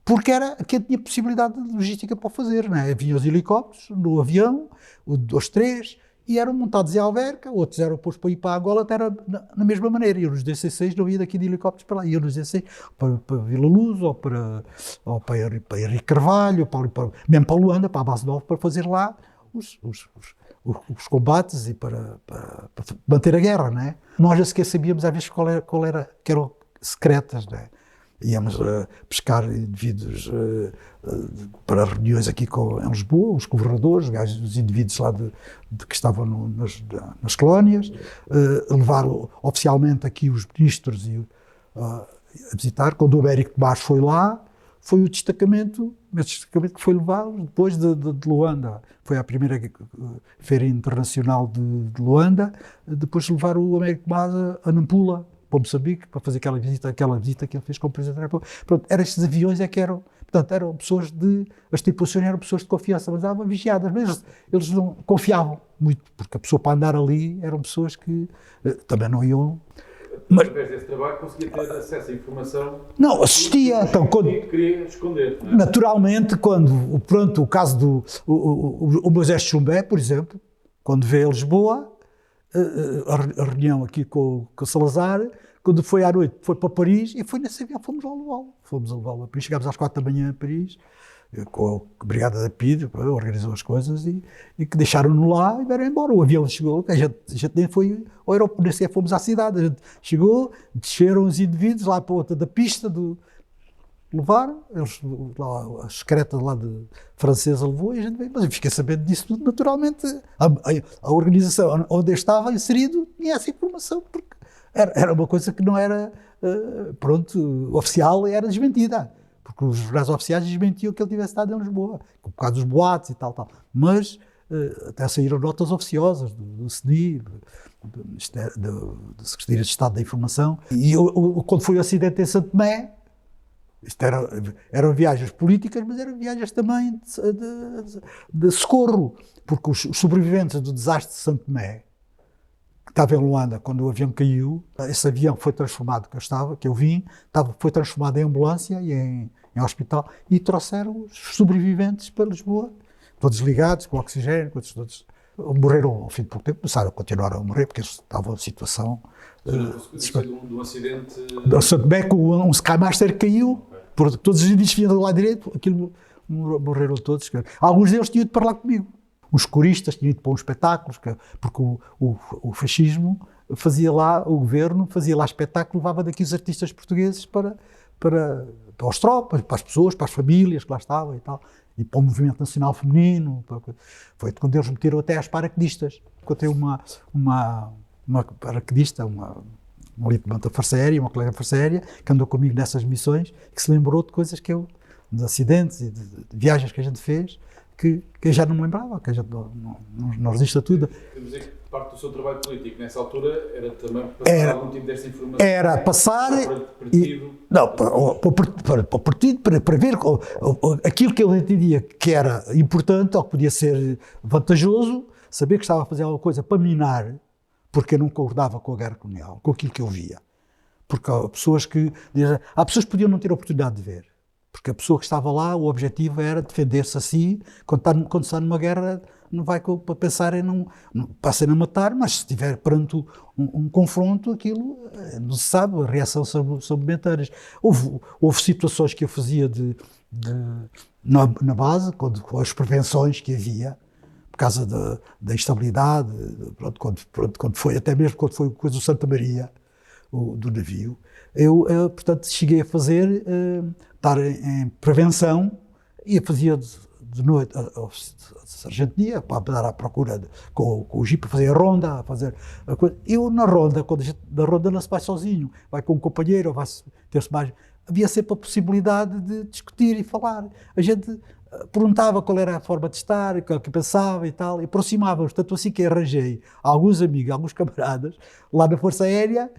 porque era quem tinha possibilidade de logística para o fazer, não é? Havia os helicópteros no avião, os 3, e eram montados em Alverca, outros eram postos para ir para Angola, até era na mesma maneira. Eu nos DC-6 não ia daqui de helicópteros para lá, ia nos DC-6 para Vila Luz, ou para Henrique Carvalho, mesmo para Luanda, para a base 9, para fazer lá os combates e para manter a guerra, não é? Nós já sequer sabíamos às vezes que eram secretas, não é? Íamos pescar indivíduos para reuniões aqui em Lisboa, os governadores, os indivíduos lá que estavam nas colónias, levar oficialmente aqui os ministros a visitar. Quando o Américo Tomás foi lá, foi o destacamento que foi levado depois de Luanda. Foi à primeira Feira Internacional de Luanda, depois de levar o Américo Tomás a Nampula, para Moçambique, para fazer aquela visita que ele fez com o Presidente da República. Pronto, estes aviões eram pessoas as tripulações eram pessoas de confiança, mas estavam vigiadas, mas eles não confiavam muito, porque a pessoa para andar ali eram pessoas que também não iam... Mas, através desse trabalho conseguia ter acesso à informação... Não, assistia, então, queria esconder. Não é? Naturalmente, o caso do o Moisés Chumbé, por exemplo, quando veio a Lisboa, a reunião aqui com o Salazar, quando foi à noite, foi para Paris e foi nesse avião, fomos a levá-lo a Paris, chegámos às 4 da manhã a Paris, com a Brigada da PID, organizou as coisas e que deixaram-no lá e vieram embora. O avião chegou, a gente nem foi ao aeroporto, nem sequer fomos à cidade, a gente chegou, desceram os indivíduos lá para outra da pista, levaram, eles, lá, a secreta lá francesa levou e a gente veio, mas eu fiquei sabendo disso tudo naturalmente. A organização onde eu estava inserido tinha essa informação, porque era uma coisa que não era, oficial e era desmentida, porque os jornais oficiais desmentiam que ele tivesse estado em Lisboa, por causa dos boatos e tal. Mas até saíram notas oficiosas do CNI, da Secretaria de Estado da Informação, e quando foi o acidente em Santo Tomé, isto eram viagens políticas, mas eram viagens também de socorro, porque os sobreviventes do desastre de Santo Tomé, que estava em Luanda quando o avião caiu, esse avião foi transformado, que eu vim, foi transformado em ambulância e em hospital, e trouxeram os sobreviventes para Lisboa, todos ligados, com oxigênio, todos morreram ao fim de pouco tempo, continuaram a morrer, porque eles estavam em situação... de um acidente... O Santo Tomé, um Skymaster caiu, todos os indivíduos vinham do lado direito, aquilo morreram todos. Alguns deles tinham ido para lá comigo. Os coristas tinham ido para uns espetáculos, porque o fascismo fazia lá, o governo fazia lá espetáculo, levava daqui os artistas portugueses para os tropas, para as pessoas, para as famílias que lá estavam e tal, e para o movimento nacional feminino. Foi quando eles meteram até as paraquedistas. Encontrei uma paraquedista, uma lieutenant da Força Aérea, uma colega da Força Aérea, que andou comigo nessas missões, que se lembrou de coisas de acidentes e de viagens que a gente fez, que eu já não me lembrava, que a gente não resiste a tudo. Podemos dizer que parte do seu trabalho político nessa altura era também passar algum tipo desta informação? Era passar... Para o partido, para ver aquilo que eu entendia que era importante, ou que podia ser vantajoso, saber que estava a fazer alguma coisa para minar, porque eu não concordava com a guerra colonial, com aquilo que eu via. Porque há pessoas que podiam não ter a oportunidade de ver. Porque a pessoa que estava lá, o objetivo era defender-se a si. Quando está numa guerra, não vai para pensar em não passem a matar, mas se estiver perante um confronto, aquilo não se sabe, a reação são momentâneas. Houve situações que eu fazia de na base, com as prevenções que havia, por causa da instabilidade, quando foi, até mesmo quando foi coisa do Santa Maria, do navio, eu portanto, cheguei a fazer, estar em prevenção, e fazia de noite a sargentia, para dar à procura com o jipe, fazer a ronda, a fazer a coisa. Eu na ronda, na ronda não se vai sozinho, vai com um companheiro, ou vai ter-se mais. Havia sempre a possibilidade de discutir e falar. A gente perguntava qual era a forma de estar, o que pensava e tal, e aproximávamos. Tanto assim que arranjei alguns amigos, alguns camaradas, lá na Força Aérea,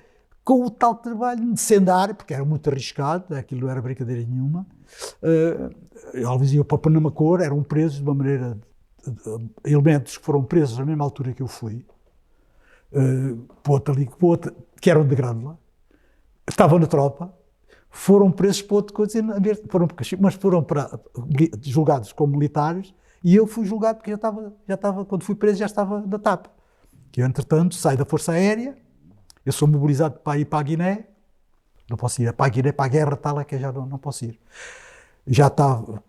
com o tal trabalho de sendar, porque era muito arriscado, aquilo não era brincadeira nenhuma. Eles iam para Panamacor, eram presos de uma maneira, elementos que foram presos na mesma altura que eu fui, que eram de Grândola, estavam na tropa, foram presos para outra coisa, mas foram julgados como militares, e eu fui julgado porque já estava, quando fui preso já estava na TAP. Que eu, entretanto, saio da Força Aérea, eu sou mobilizado para ir para a Guiné, não posso ir para a Guiné, para a guerra tal, é que eu já não posso ir. Já estava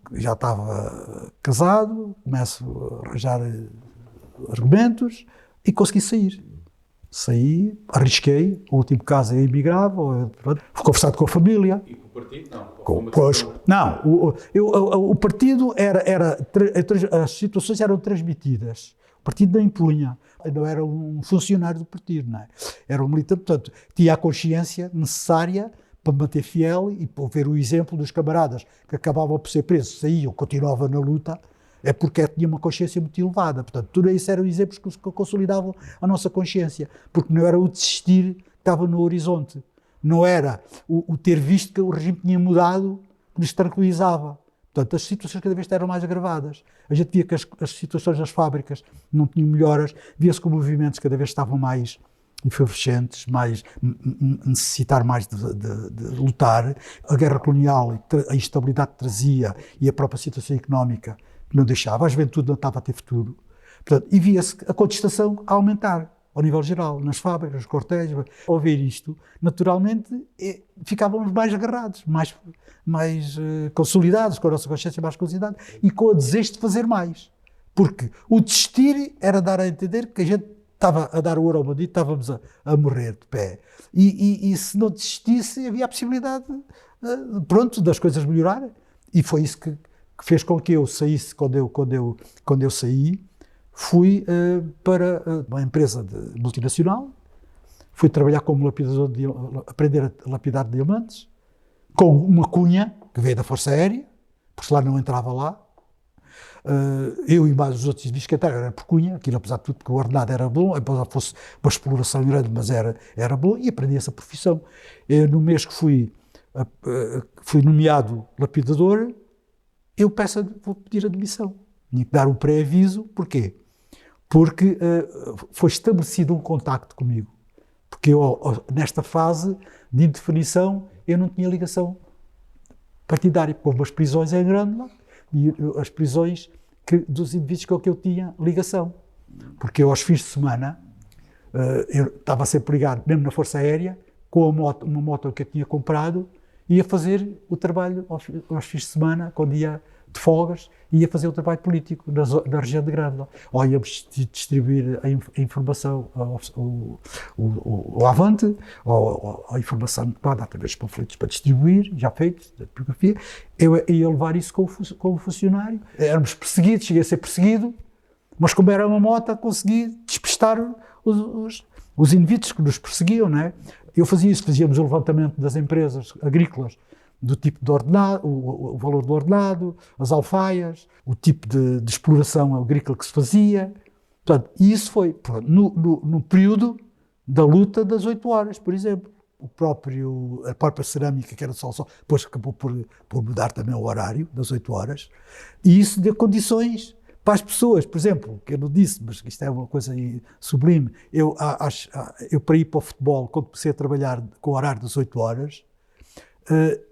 casado, começo a arranjar argumentos e consegui sair. Saí, arrisquei, o último caso eu emigrava, fui conversado com a família. E com o partido, não? O partido as situações eram transmitidas. O partido não impunha. Eu não era um funcionário do partido, não é? Era um militante, portanto, tinha a consciência necessária para me manter fiel e para ver o exemplo dos camaradas que acabavam por ser presos, saíam, continuavam na luta, é porque tinha uma consciência muito elevada. Portanto, tudo isso eram exemplos que consolidavam a nossa consciência, porque não era o desistir que estava no horizonte, não era o ter visto que o regime tinha mudado que nos tranquilizava. Portanto, as situações cada vez eram mais agravadas. A gente via que as situações das fábricas não tinham melhoras, via-se que os movimentos cada vez estavam mais efervescentes, necessitar mais de lutar. A guerra colonial, a instabilidade que trazia e a própria situação económica que não deixava, a juventude não estava a ter futuro. Portanto, e via-se a contestação a aumentar, ao nível geral, nas fábricas, nos quartéis. Ao ver isto, naturalmente, ficávamos mais agarrados, mais consolidados, com a nossa consciência mais consolidada e com o desejo de fazer mais. Porque o desistir era dar a entender que a gente estava a dar o ouro ao bandido, estávamos a morrer de pé. E se não desistisse, havia a possibilidade, das coisas melhorarem. E foi isso que fez com que eu saísse, quando eu saí, fui para uma empresa multinacional, fui trabalhar como lapidador, aprender a lapidar diamantes, com uma cunha que veio da Força Aérea, porque lá não entrava lá. Eu e mais os outros civis que entraram, era por cunha, aquilo apesar de tudo, porque o ordenado era bom, embora fosse uma exploração grande, mas era bom, e aprendi essa profissão. No mês que fui nomeado lapidador, vou pedir admissão. Tinha que dar um pré-aviso, porquê? Porque foi estabelecido um contacto comigo. Porque eu, nesta fase de indefinição, eu não tinha ligação partidária, porque houve umas prisões em Grândola, e as prisões dos indivíduos com que eu tinha ligação. Porque eu, aos fins de semana, eu estava sempre ligado, mesmo na Força Aérea, com uma moto que eu tinha comprado, ia fazer o trabalho aos fins de semana, quando ia de folgas, ia fazer o trabalho político na região de Grândola. Ou íamos distribuir a informação ao Avante, ou a informação adequada através dos panfletos para distribuir, já feito, da tipografia. Eu ia levar isso como funcionário. Éramos perseguidos, cheguei a ser perseguido, mas como era uma moto, consegui despistar os indivíduos que nos perseguiam, não é? Eu fazia isso, fazíamos o levantamento das empresas agrícolas, do tipo de ordenado, o valor do ordenado, as alfaias, o tipo de exploração agrícola que se fazia. Portanto, e isso foi no período da luta das 8 horas, por exemplo. A própria cerâmica, que era só, depois acabou por mudar também o horário das 8 horas, e isso deu condições para as pessoas, por exemplo, que eu não disse, mas isto é uma coisa sublime, eu para ir para o futebol, quando comecei a trabalhar com o horário das 8 horas,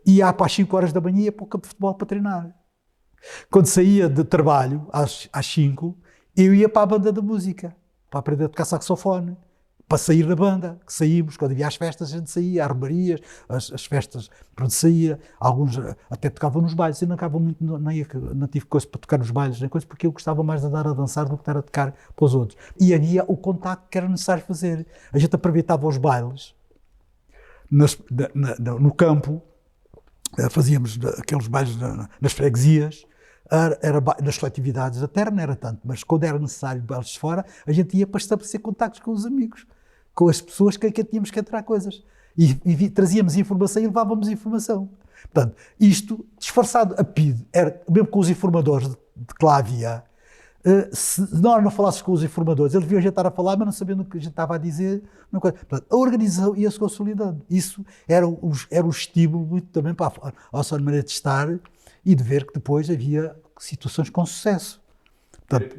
ia para as 5 horas da manhã para o campo de futebol para treinar. Quando saía de trabalho, às 5, eu ia para a banda da música, para aprender a tocar saxofone, para sair da banda, que saímos, quando havia as festas a gente saía, as romarias, as festas, pronto, saía, alguns até tocavam nos bailes, eu não acabava muito, não tive coisa para tocar nos bailes, nem coisa, porque eu gostava mais de andar a dançar do que estar a tocar para os outros. E havia o contacto que era necessário fazer. A gente aproveitava os bailes, no campo, fazíamos aqueles bailes nas freguesias, nas coletividades, até não era tanto, mas quando era necessário bailes de fora, a gente ia para estabelecer contactos com os amigos, com as pessoas que tínhamos que entrar coisas. E trazíamos informação e levávamos informação. Portanto, isto, disfarçado a PIDE, era, mesmo com os informadores que lá havia, se nós não falássemos com os informadores, eles deviam a gente estar a falar, mas não sabendo o que a gente estava a dizer. Portanto, a organização ia-se consolidando. Isso era o estímulo muito também para a nossa maneira de estar e de ver que depois havia situações com sucesso. Portanto,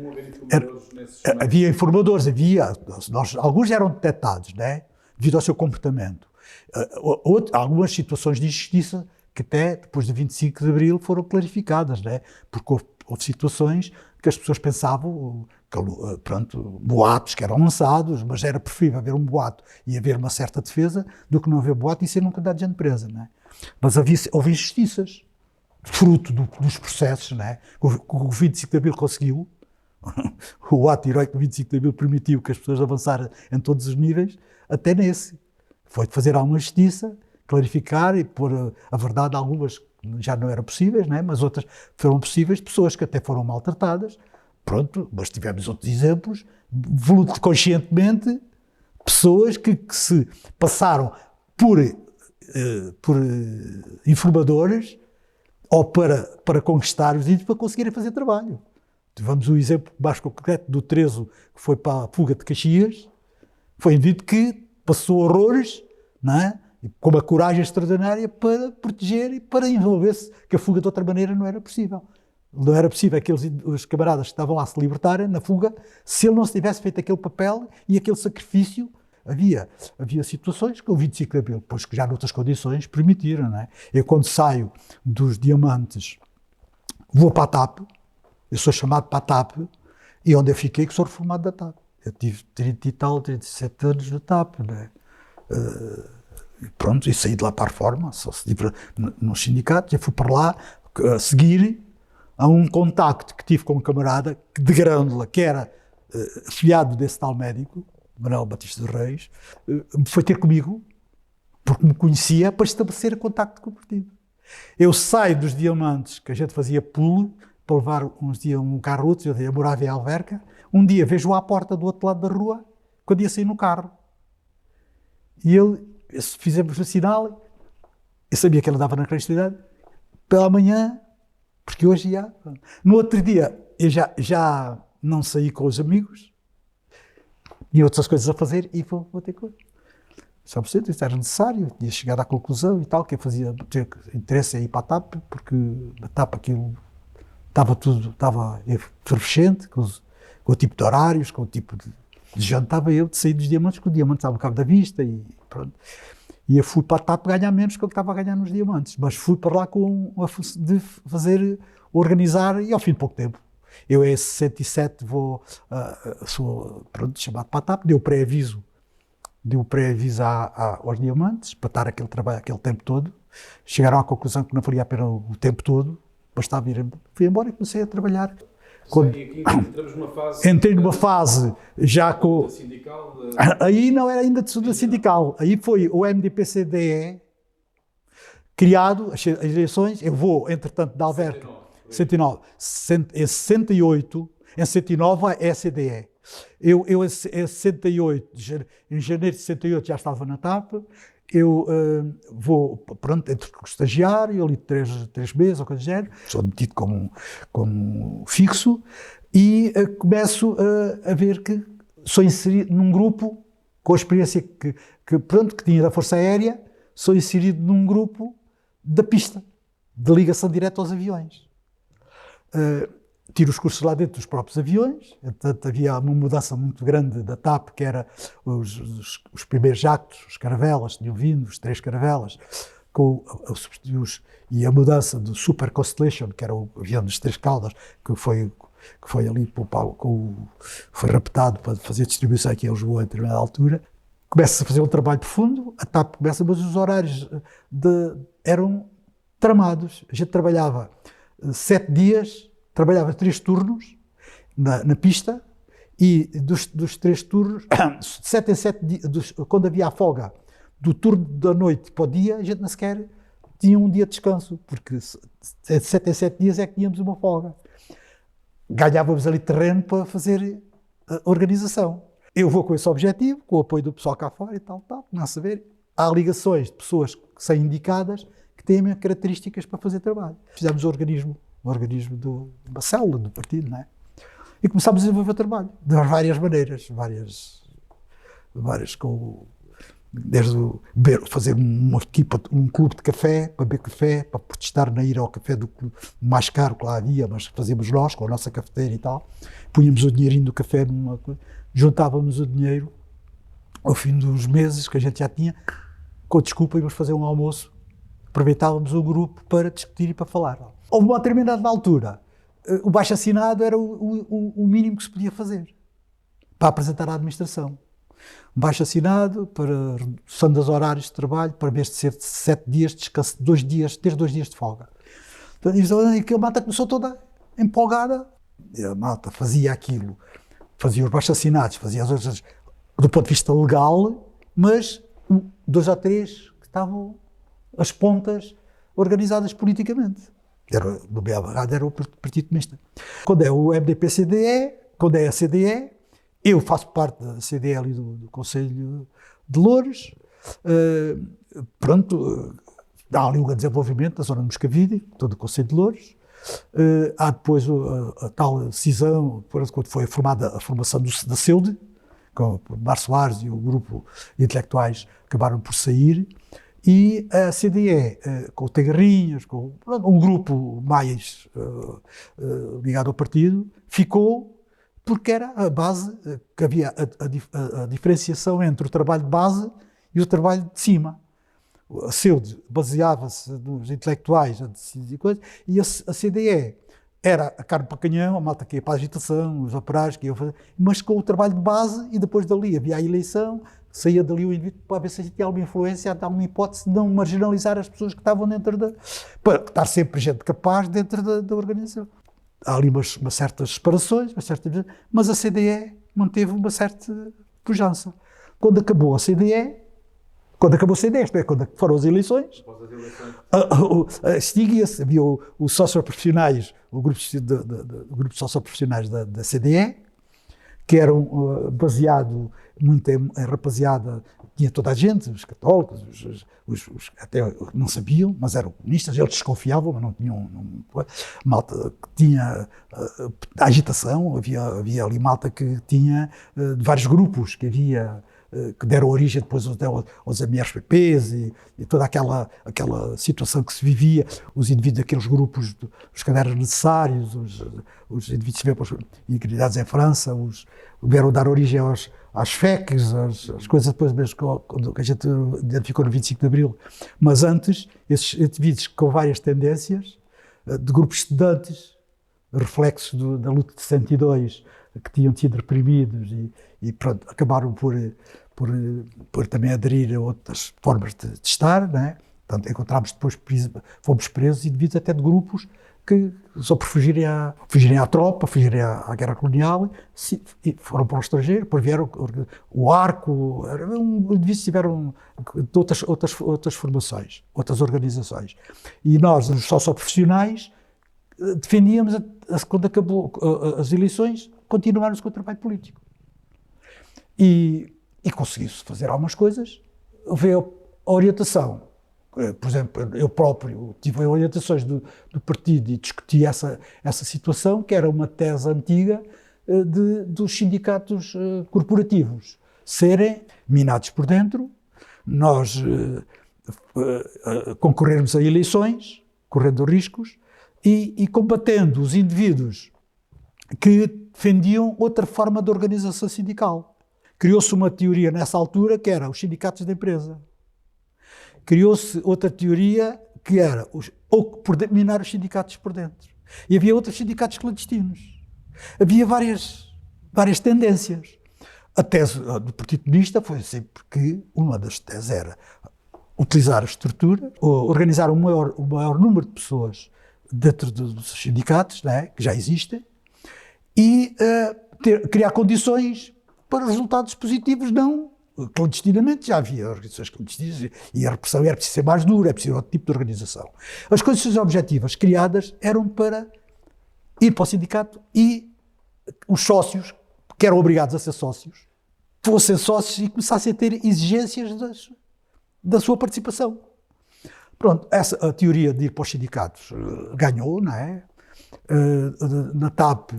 havia informadores, alguns eram detectados, né, devido ao seu comportamento. Algumas situações de injustiça que até depois de 25 de Abril foram clarificadas, né, porque houve situações que as pessoas pensavam, pronto, boatos que eram lançados, mas era preferível haver um boato e haver uma certa defesa do que não haver boato e ser um candidato de gente presa, né? Mas houve injustiças, fruto dos processos, né? O 25 de Abril conseguiu, o ato heroico do 25 de Abril permitiu que as pessoas avançaram em todos os níveis, até nesse. Foi fazer alguma justiça, clarificar e pôr a verdade, algumas já não eram possíveis, né? Mas outras foram possíveis, pessoas que até foram maltratadas, pronto, mas tivemos outros exemplos, conscientemente, pessoas que se passaram por informadores ou para conquistar os índios para conseguirem fazer trabalho. Tivemos o exemplo mais concreto do Trezo, que foi para a fuga de Caxias, foi um indivíduo que passou horrores, não é? Com uma coragem extraordinária para proteger e para envolver-se, que a fuga de outra maneira não era possível. Não era possível os camaradas que estavam lá se libertarem na fuga, se ele não se tivesse feito aquele papel e aquele sacrifício. Havia situações que o 25 de Abril, depois que já noutras condições, permitiram, não é? Eu quando saio dos Diamantes, vou para a TAP, eu sou chamado para a TAP, e onde eu fiquei que sou reformado da TAP. Eu tive 37 anos na TAP, não é? Pronto, e saí de lá para a reforma, só se tive nos sindicatos, eu fui para lá a seguir a um contacto que tive com um camarada de Grândola, que era afilhado desse tal médico, Manuel Batista dos Reis, foi ter comigo, porque me conhecia, para estabelecer contacto com o partido. Eu saio dos Diamantes, que a gente fazia pulo, para levar uns dias um carro outro, eu morava em Alverca, um dia vejo-o à porta do outro lado da rua, quando ia sair no carro. E fizemos o sinal, eu sabia que ele andava na clandestinidade, pela manhã, porque hoje já... No outro dia, eu já não saí com os amigos, e outras coisas a fazer, e vou ter coisa. Só por isso era necessário, tinha chegado à conclusão e tal, que eu tinha interesse em ir para a TAP, porque na TAP aquilo estava efervescente, com o tipo de horários, com o tipo de gente, estava eu de sair dos Diamantes, porque o Diamante estava no cabo da vista, e pronto. E eu fui para a TAP ganhar menos que eu estava a ganhar nos Diamantes, mas fui para lá com a função de organizar, e ao fim de pouco tempo. Eu em 67 sou chamado para a TAP, deu pré-aviso aos Diamantes, para estar aquele trabalho, aquele tempo todo. Chegaram à conclusão que não valia a pena o tempo todo, bastava ir embora. Fui embora e comecei a trabalhar. Entrei numa fase já com... Sindical, aí não era ainda de sindical, aí foi o MDP-CDE criado, as eleições, eu vou, entretanto, de Alverca, 69, em 68, em 69 é a CDE. Eu em 68, em janeiro de 68 já estava na TAP, eu vou, pronto, entre o estagiário, ali 3 meses ou coisa do género, sou demitido como fixo, e começo a ver que sou inserido num grupo, com a experiência que tinha da Força Aérea, sou inserido num grupo da pista, de ligação direta aos aviões. Tiro os cursos lá dentro dos próprios aviões, portanto havia uma mudança muito grande da TAP, que era os primeiros jactos, os caravelas, tinham vindo, os 3 caravelas, e a mudança do Super Constellation, que era o avião dos 3 caudas, que foi ali foi raptado para fazer distribuição aqui em Lisboa em determinada altura, começa a fazer um trabalho profundo, a TAP começa, mas os horários eram tramados. A gente trabalhava 7 dias, trabalhava 3 turnos na pista, e dos 3 turnos, 7 em 7 dias, quando havia a folga do turno da noite para o dia, a gente nem sequer tinha um dia de descanso, porque 7 em 7 dias é que tínhamos uma folga. Ganhávamos ali terreno para fazer a organização. Eu vou com esse objetivo, com o apoio do pessoal cá fora e tal, não a saber. Há ligações de pessoas que são indicadas que têm as características para fazer trabalho. Fizemos o organismo de uma célula do partido, não é? E começámos a desenvolver o trabalho, de várias maneiras, várias desde fazer uma equipa, um clube de café, para beber café, para protestar na ir ao café do clube mais caro que lá havia, mas fazíamos nós, com a nossa cafeteira e tal. Punhamos o dinheirinho do café numa coisa, juntávamos o dinheiro ao fim dos meses que a gente já tinha, com desculpa, íamos fazer um almoço, aproveitávamos o grupo para discutir e para falar. Houve uma determinada altura, o baixo-assinado era o mínimo que se podia fazer para apresentar à administração. Um baixo-assinado para redução dos horários de trabalho, para vez de ser de 7 dias, descanso de 2 dias, ter 2 dias de folga. Então, a malta começou toda empolgada, e a malta fazia aquilo, fazia os baixo-assinados, fazia as outras, do ponto de vista legal, mas 2 ou 3 que estavam as pontas organizadas politicamente. No BH era o Partido Comunista. Quando é o MDP-CDE, quando é a CDE, eu faço parte da CDE ali do Conselho de Loures, há ali um desenvolvimento da zona de Moscavide, todo o Conselho de Loures, há depois a tal cisão, quando foi formada a formação da CEUD, com o Mar Soares e o grupo de intelectuais acabaram por sair, e a CDE, com o Tegarrinhas, com um grupo mais ligado ao partido, ficou porque era a base, que havia a diferenciação entre o trabalho de base e o trabalho de cima. A CEUD baseava-se nos intelectuais e a CDE era a carne para canhão, a malta que ia para a agitação, os operários que iam fazer, mas com o trabalho de base, e depois dali havia a eleição, saía dali o indivíduo para ver se tinha alguma influência, há alguma hipótese de não marginalizar as pessoas que estavam dentro para estar sempre gente capaz dentro da organização. Há ali umas certas separações, mas a CDE manteve uma certa pujança. Quando acabou a CDE, isto é, quando foram as eleições, extinguia-se, havia os socioprofissionais, o grupo de socioprofissionais da CDE, que eram baseado muito em rapaziada, tinha toda a gente, os católicos, os até não sabiam, mas eram comunistas, eles desconfiavam, mas não tinham, malta que tinha agitação, havia ali malta que tinha de vários grupos, que havia, que deram origem depois aos MRPPs e toda aquela situação que se vivia, os indivíduos daqueles grupos, os que eram necessários, os indivíduos criados em França, vieram dar origem às FECs, as coisas depois mesmo que a gente identificou no 25 de Abril. Mas antes, esses indivíduos com várias tendências, de grupos estudantes, reflexos da luta de 62, que tinham sido reprimidos e pronto, acabaram por também aderir a outras formas de estar, não é? Portanto, encontramos depois, fomos presos indivíduos até de grupos que só por fugirem à tropa, fugirem à guerra colonial, e foram para o estrangeiro, depois vieram o Arco, indivíduos tiveram de outras formações, outras organizações. E nós, os socioprofissionais, defendíamos, quando acabou as eleições, continuarmos com o trabalho político. E conseguiu-se fazer algumas coisas. Houve a orientação. Por exemplo, eu próprio tive orientações do partido e discuti essa situação, que era uma tese antiga dos sindicatos corporativos serem minados por dentro, nós concorrermos a eleições, correndo riscos, e combatendo os indivíduos que defendiam outra forma de organização sindical. Criou-se uma teoria nessa altura que era os sindicatos da empresa. Criou-se outra teoria que era minar os sindicatos por dentro. E havia outros sindicatos clandestinos. Havia várias tendências. A tese do Partido Comunista foi sempre que uma das teses era utilizar a estrutura, organizar o maior número de pessoas dentro dos sindicatos, né, que já existem, e criar condições para resultados positivos, não clandestinamente. Já havia organizações clandestinas e a repressão era preciso ser mais dura, é preciso outro tipo de organização. As condições objetivas criadas eram para ir para o sindicato e os sócios, que eram obrigados a ser sócios, fossem sócios e começassem a ter exigências da sua participação. Pronto, a teoria de ir para os sindicatos ganhou, não é? Na TAP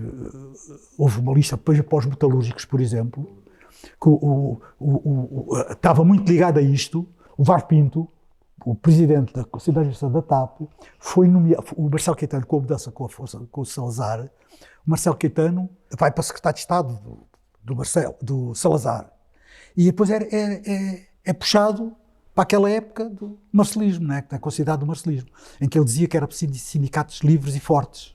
houve uma lista, depois para os metalúrgicos, por exemplo, que estava muito ligado a isto. O Vaz Pinto, o presidente da Conselho de Administração da TAP, foi nomeado, o Marcelo Caetano, com a mudança com o Salazar, o Marcelo Caetano vai para secretário de Estado do Salazar. E depois é puxado para aquela época do marcelismo, né, que é considerado o marcelismo, em que ele dizia que era preciso sindicatos livres e fortes.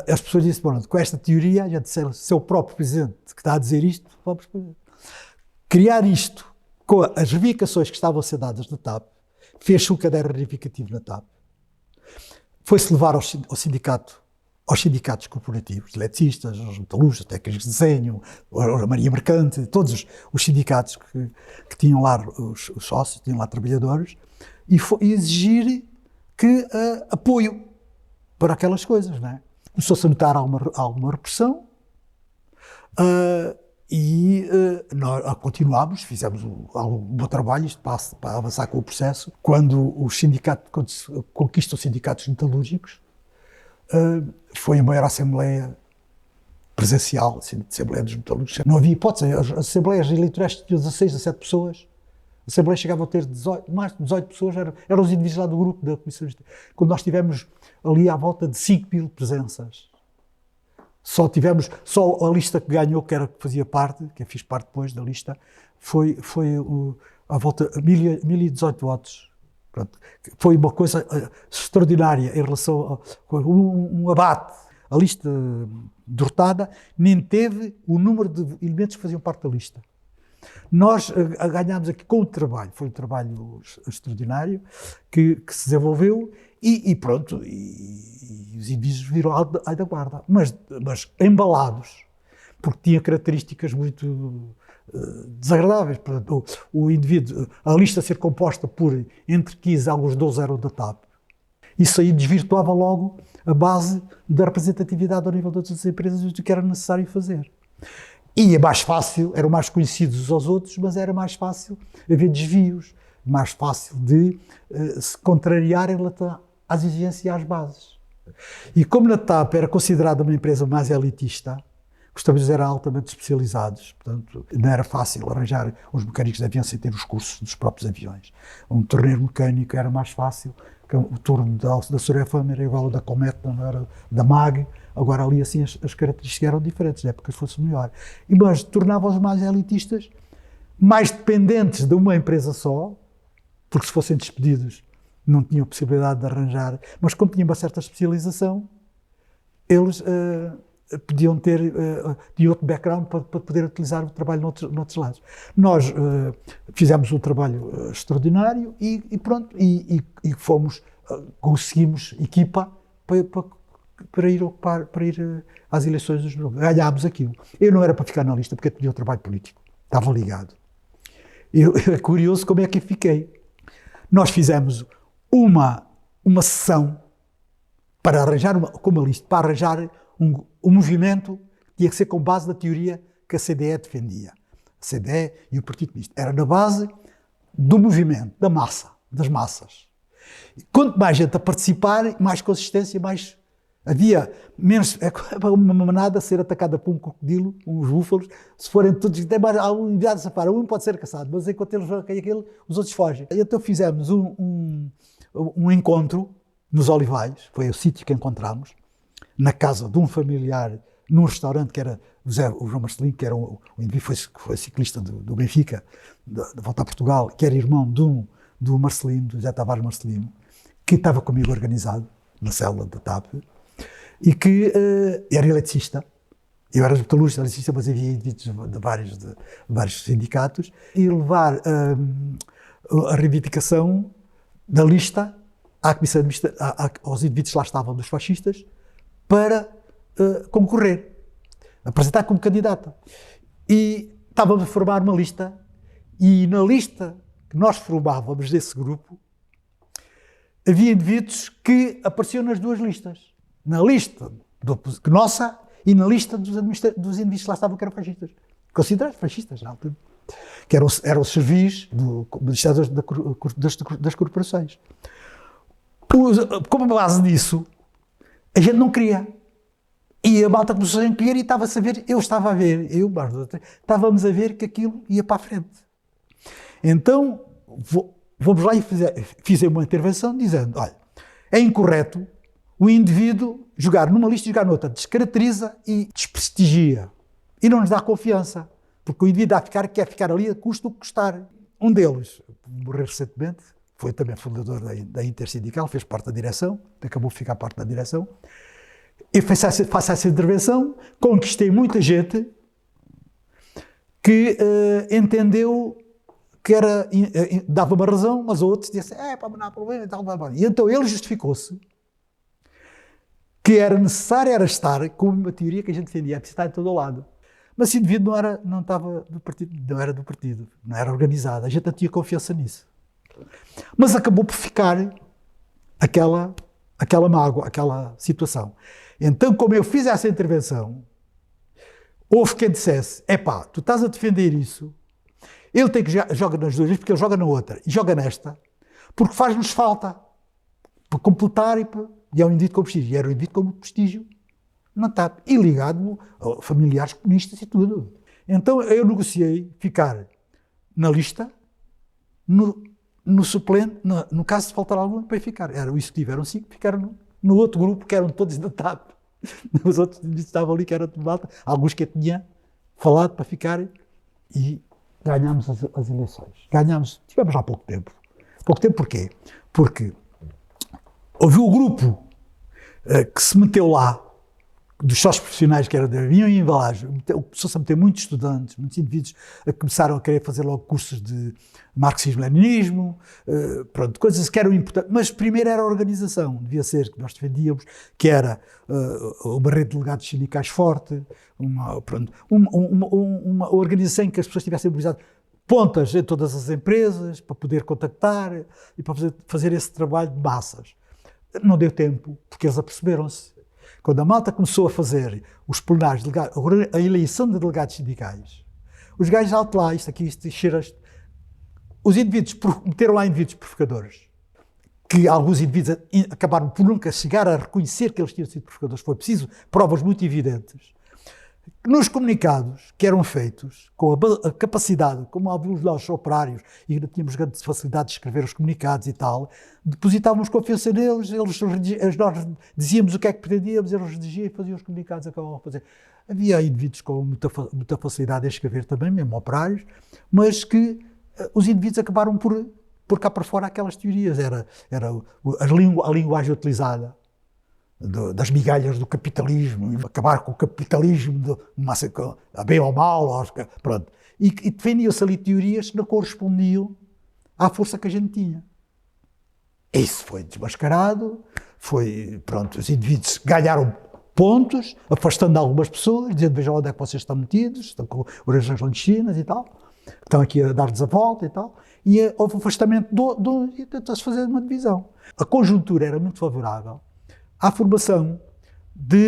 As pessoas dizem, bom, com esta teoria, a gente ser o próprio presidente que está a dizer isto, vamos criar isto com as reivindicações que estavam a ser dadas na TAP, fez-se um caderno reivindicativo na TAP, foi-se levar aos sindicatos corporativos, eletricistas, os metalúrgicos, técnicos de desenho, a Maria Mercante, todos os sindicatos que tinham lá os sócios, tinham lá trabalhadores, e exigir que apoio para aquelas coisas, não é? Começou-se a notar alguma repressão nós continuámos, fizemos um bom trabalho, isto para avançar com o processo. Quando conquista os sindicatos metalúrgicos, foi a maior assembleia presencial, assim, de Assembleia dos Metalúrgicos. Não havia hipótese, as assembleias eleitorais tinham 16, 17 pessoas, a Assembleia chegava a ter mais de 18 pessoas, eram os indivíduos lá do grupo da Comissão. Quando nós tivemos ali à volta de 5.000 presenças, só a lista que ganhou, que fazia parte, que eu fiz parte depois da lista, foi à volta de 1.018 votos. Pronto. Foi uma coisa extraordinária em relação a um abate. A lista derrotada nem teve o número de elementos que faziam parte da lista. Nós ganhámos aqui com o trabalho, foi um trabalho extraordinário que se desenvolveu e pronto, e os indivíduos viram à da guarda, mas embalados, porque tinha características muito desagradáveis. Portanto, o indivíduo, a lista a ser composta por entre 15 e alguns 12 eram da TAP. Isso aí desvirtuava logo a base da representatividade ao nível das outras empresas do que era necessário fazer. E é mais fácil, eram mais conhecidos uns aos outros, mas era mais fácil haver desvios, mais fácil de se contrariar em relação às exigências e às bases. E como na TAP era considerada uma empresa mais elitista, os trabalhadores eram altamente especializados, portanto não era fácil arranjar os mecânicos de avião sem ter os cursos dos próprios aviões. Um torneiro mecânico era mais fácil, que o turno da Sorefam era igual ao da Comet, não era da MAG. Agora ali assim as características eram diferentes, na época fosse melhor. Mas tornavam-os mais elitistas, mais dependentes de uma empresa só, porque se fossem despedidos não tinham possibilidade de arranjar, mas como tinham uma certa especialização, eles podiam ter de outro background para poder utilizar o trabalho noutros lados. Nós fizemos um trabalho extraordinário e pronto, e conseguimos equipa para ir às eleições dos grupos. Ganhámos aquilo. Eu não era para ficar na lista porque eu tinha o trabalho político. Estava ligado. É curioso como é que eu fiquei. Nós fizemos uma sessão para arranjar uma lista, para arranjar um movimento que tinha que ser com base na teoria que a CDE defendia. A CDE e o Partido Comunista. Era na base do movimento, da massa, das massas. E quanto mais gente a participar, mais consistência, mais... Havia menos, uma manada ser atacada por um crocodilo, uns búfalos, se forem todos, tem mais algum enviado a safar, um pode ser caçado, mas enquanto eles vão cair aquele, os outros fogem. Então fizemos um encontro nos Olivais, foi o sítio que encontramos, na casa de um familiar, num restaurante que era o João Marcelino, que era o indivíduo que foi ciclista do Benfica, da volta a Portugal, que era irmão do Marcelino, do José Tavares Marcelino, que estava comigo organizado na célula da TAP, e que era eletricista, Eu era metalúrgico, eletricista, mas havia indivíduos de vários sindicatos, e levar a reivindicação da lista à comissão aos indivíduos que lá estavam dos fascistas para concorrer, apresentar como candidata. E estávamos a formar uma lista, e na lista que nós formávamos desse grupo, havia indivíduos que apareciam nas duas listas. Na lista nossa e na lista dos indivíduos que lá estavam que eram fascistas. Considerados fascistas na altura. Que eram os servis do Estado das corporações. Como base disso, a gente não queria. E a malta começou a encolher e estava-se a ver, estávamos a ver que aquilo ia para a frente. Então, vamos lá e fizemos uma intervenção dizendo, olha, é incorreto o indivíduo jogar numa lista e jogar noutra, descaracteriza e desprestigia. E não nos dá confiança, porque o indivíduo quer ficar ali a custo o que custar. Um deles, morreu recentemente, foi também fundador da Intersindical, fez parte da direção, acabou de ficar parte da direção. Eu faço essa intervenção, conquistei muita gente que entendeu que dava uma razão, mas outros diziam, não há problema e tal. E então ele justificou-se que era necessário estar com uma teoria que a gente defendia, é preciso estar em todo o lado. Mas esse indivíduo não estava do partido, não era do partido, não era organizado, a gente não tinha confiança nisso. Mas acabou por ficar aquela mágoa, aquela situação. Então, como eu fiz essa intervenção, houve quem dissesse, tu estás a defender isso, ele tem que joga nas duas, porque ele joga na outra e joga nesta, porque faz-nos falta para completar e é um indivíduo com prestígio. E era um indivíduo com muito prestígio na TAP e ligado a familiares comunistas e tudo. Então eu negociei ficar na lista, no suplente, no caso de faltar algum, para ficar. Era o executivo, eram 5, ficaram no outro grupo, que eram todos da TAP. Os outros estavam ali, que eram de malta, alguns que eu tinha falado para ficarem, e ganhámos as eleições. Tivemos há pouco tempo. Pouco tempo porquê? Porque houve o grupo que se meteu lá, dos sócios profissionais que era de avião e embalagem, começou-se a meter muitos estudantes, muitos indivíduos começaram a querer fazer logo cursos de marxismo-leninismo, coisas que eram importantes, mas primeiro era a organização, devia ser, que nós defendíamos, que era uma rede de delegados sindicais forte, uma organização em que as pessoas tivessem mobilizado pontas em todas as empresas, para poder contactar e para fazer esse trabalho de massas. Não deu tempo, porque eles aperceberam-se. Quando a malta começou a fazer os plenários, a eleição de delegados sindicais, os gajos alto lá, isto cheira. Os indivíduos, meteram lá indivíduos provocadores, que alguns indivíduos acabaram por nunca chegar a reconhecer que eles tinham sido provocadores, foi preciso provas muito evidentes. Nos comunicados que eram feitos, com a capacidade, como alguns de nós operários, e ainda tínhamos grande facilidade de escrever os comunicados e tal, depositávamos confiança neles, nós dizíamos o que é que pretendíamos, eles redigiam e faziam os comunicados, acabavam a fazer. Havia indivíduos com muita facilidade em escrever também, mesmo operários, mas que os indivíduos acabaram por cá para fora aquelas teorias, era a linguagem utilizada das migalhas do capitalismo, acabar com o capitalismo, a bem ou mal, pronto. E defendiam-se ali teorias que não correspondiam à força que a gente tinha. Isso foi desmascarado, os indivíduos ganharam pontos, afastando algumas pessoas, dizendo, vejam onde é que vocês estão metidos, estão com origens clandestinas e tal, estão aqui a dar-lhes a volta e tal, e houve um afastamento e tentou-se fazer uma divisão. A conjuntura era muito favorável à formação do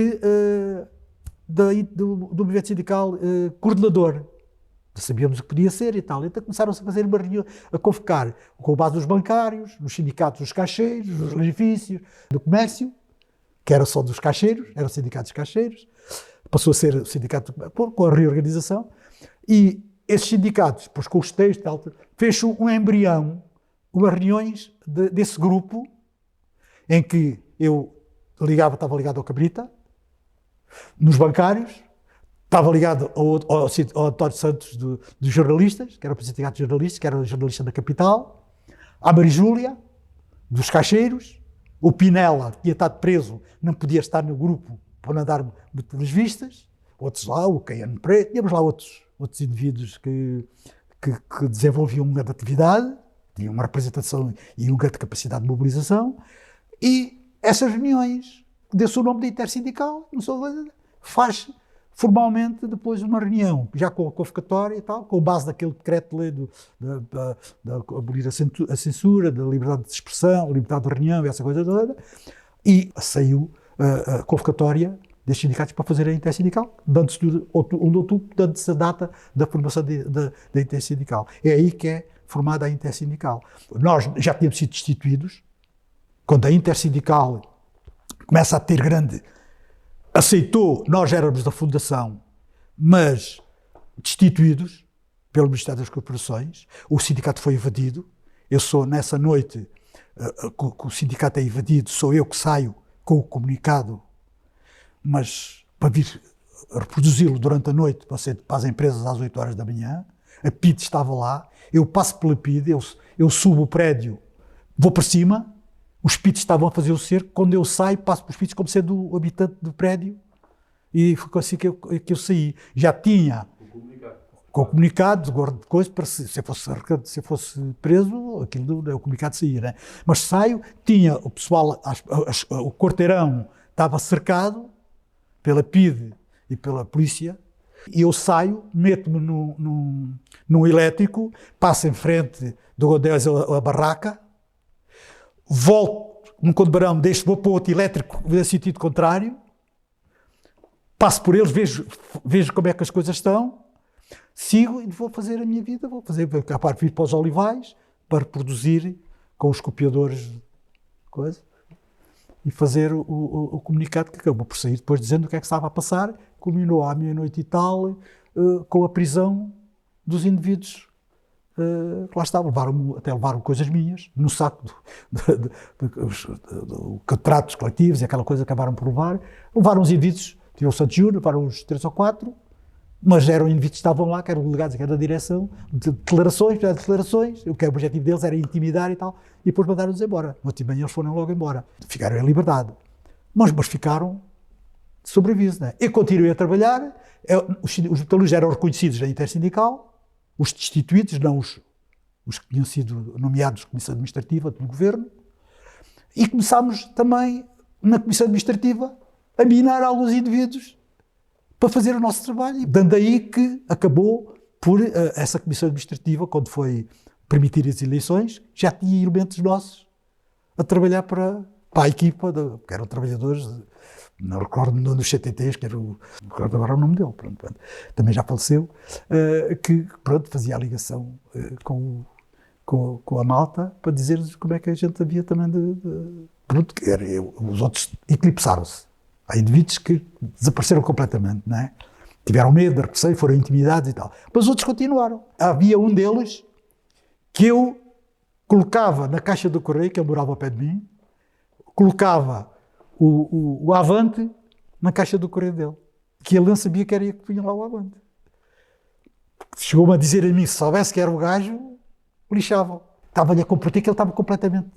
movimento sindical coordenador. Sabíamos o que podia ser e tal. Então começaram-se a fazer uma reunião, a convocar com base dos bancários, nos sindicatos dos caixeiros, dos edifícios, do comércio, que era só dos caixeiros, era o sindicato dos caixeiros, passou a ser o sindicato com a reorganização, e esses sindicatos, depois com os textos, fez um embrião, umas reuniões desse grupo, em que eu estava ligado ao Cabrita, nos bancários, estava ligado ao António Santos dos jornalistas, que era o presidente dos jornalistas, que era o jornalista da Capital, à Maria Júlia, dos caixeiros, o Pinela, que tinha estado preso, não podia estar no grupo para não dar pelas vistas, outros lá, o Caiano Preto, tínhamos lá outros indivíduos que desenvolviam uma grande atividade, tinham uma representação e uma grande capacidade de mobilização, e essas reuniões, deu-se o nome de intersindical, faz formalmente depois uma reunião, já com a convocatória e tal, com base daquele decreto-lei da abolir a censura, da liberdade de expressão, liberdade de reunião, essa coisa toda, e saiu a convocatória destes sindicatos para fazer a intersindical, antes de 1 de outubro, antes da data da formação da intersindical. É aí que é formada a intersindical. Nós já tínhamos sido destituídos, quando a intersindical começa a ter grande... aceitou, nós éramos da fundação, mas destituídos pelo Ministério das Corporações, o sindicato foi invadido, eu sou, nessa noite, que o sindicato é invadido, sou eu que saio com o comunicado, mas para vir reproduzi-lo durante a noite, para as empresas às 8 horas da manhã, a PIDE estava lá, eu passo pela PIDE, eu subo o prédio, vou para cima, os PIDEs estavam a fazer o cerco, quando eu saio, passo pelos PIDEs como sendo o habitante do prédio, e foi assim que eu saí. Já tinha com o comunicado, de coisa, para se eu fosse preso, aquilo, o comunicado saía, né? Mas saio, tinha o pessoal, o quarteirão estava cercado pela PIDE e pela polícia, e eu saio, meto-me num elétrico, passo em frente do onde é a barraca, volto num condebarão, vou para o outro elétrico, no sentido contrário, passo por eles, vejo como é que as coisas estão, sigo e vou fazer a minha vida, vir para os Olivais, para produzir com os copiadores coisa, e fazer o comunicado que acabou por sair depois dizendo o que é que estava a passar, culminou à meia-noite e tal, com a prisão dos indivíduos que lá estavam, até levaram coisas minhas, no saco do contratos coletivos e aquela coisa que acabaram por levaram os indivíduos, tinham o Santos Júnior, levaram uns 3 ou 4, mas eram indivíduos que estavam lá, que eram delegados aqui da direção, de declarações, o que é o objetivo deles era intimidar e tal, e depois mandaram-nos embora. No último dia eles foram logo embora, ficaram em liberdade, mas ficaram de sobreaviso, né? Eu continuei a trabalhar, os metalúrgicos eram reconhecidos na intersindical, os destituídos, não os que tinham sido nomeados Comissão Administrativa pelo Governo, e começámos também, na Comissão Administrativa, a minar alguns indivíduos para fazer o nosso trabalho. Dando aí que acabou por essa Comissão Administrativa, quando foi permitir as eleições, já tinha elementos nossos a trabalhar para a equipa, que eram trabalhadores, não recordo nos CTTs, que era não recordo agora o nome dele, pronto, também já faleceu, que fazia a ligação com a malta para dizer-lhes como é que a gente havia também os outros eclipsaram-se. Há indivíduos que desapareceram completamente, não é? Tiveram medo, receio, foram intimidados e tal. Mas os outros continuaram. Havia um deles que eu colocava na caixa do correio, que ele morava ao pé de mim, colocava o Avante na caixa do correio dele, que ele não sabia que era eu que punha lá o Avante. Chegou-me a dizer a mim, se soubesse que era o gajo, lixava. Estava-lhe a comprometer que ele estava completamente...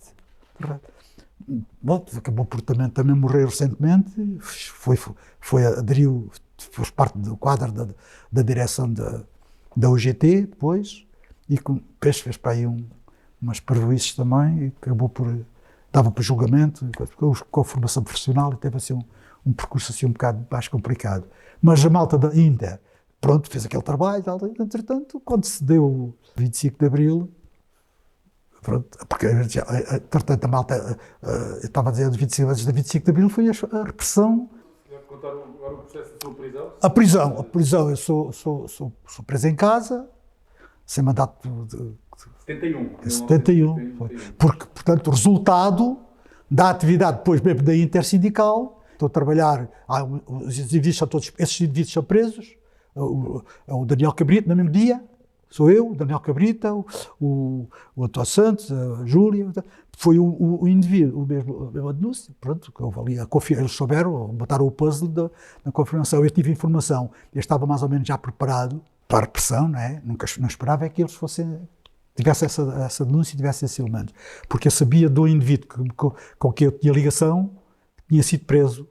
Bom, acabou por também morrer recentemente, aderiu, fez parte do quadro da direção da UGT depois, e fez para aí umas parvoíces também, e acabou dava para julgamento, com a formação profissional, e teve assim um percurso assim um bocado mais complicado. Mas a malta da Inter, fez aquele trabalho e tal, entretanto, quando se deu o 25 de Abril, porque, entretanto, a malta, eu estava a dizer, antes do 25 de Abril, foi a repressão. Quer contar agora o processo da sua prisão? A prisão, eu sou preso em casa, sem mandato de... 71. Porque, portanto, o resultado da atividade depois mesmo da intersindical, estou a trabalhar, esses indivíduos são presos, o Daniel Cabrita, no mesmo dia, sou eu, o Daniel Cabrita, o António Santos, a Júlia, foi o indivíduo, a mesma denúncia, que houve ali, eles souberam, botaram o puzzle na confirmação. Eu tive informação, eu estava mais ou menos já preparado para a repressão, não é? Não esperava que eles tivessem essa denúncia e tivessem esses elementos, porque eu sabia do indivíduo com quem eu tinha ligação, que tinha sido preso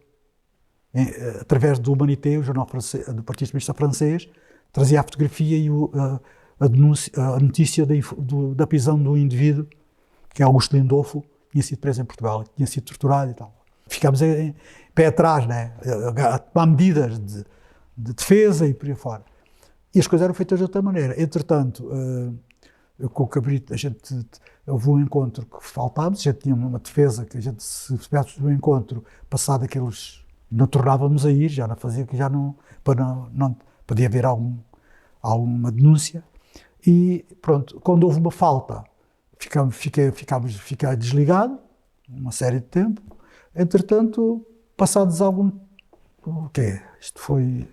através do Humanité, o jornal francês, do Partido Comunista francês, trazia a fotografia e a notícia da prisão do indivíduo, que é Augusto Lindolfo, tinha sido preso em Portugal, tinha sido torturado e tal. Ficámos em pé atrás, né? A tomar medidas de defesa e por aí fora. E as coisas eram feitas de outra maneira. Entretanto, com o Cabrito, houve um encontro que faltávamos, a gente tinha uma defesa que a gente, se tivéssemos um encontro passado aqueles, não tornávamos a ir, já não fazia, que já não podia haver alguma denúncia. E pronto, quando houve uma falta, fiquei desligado, uma série de tempo. Entretanto, passados isto foi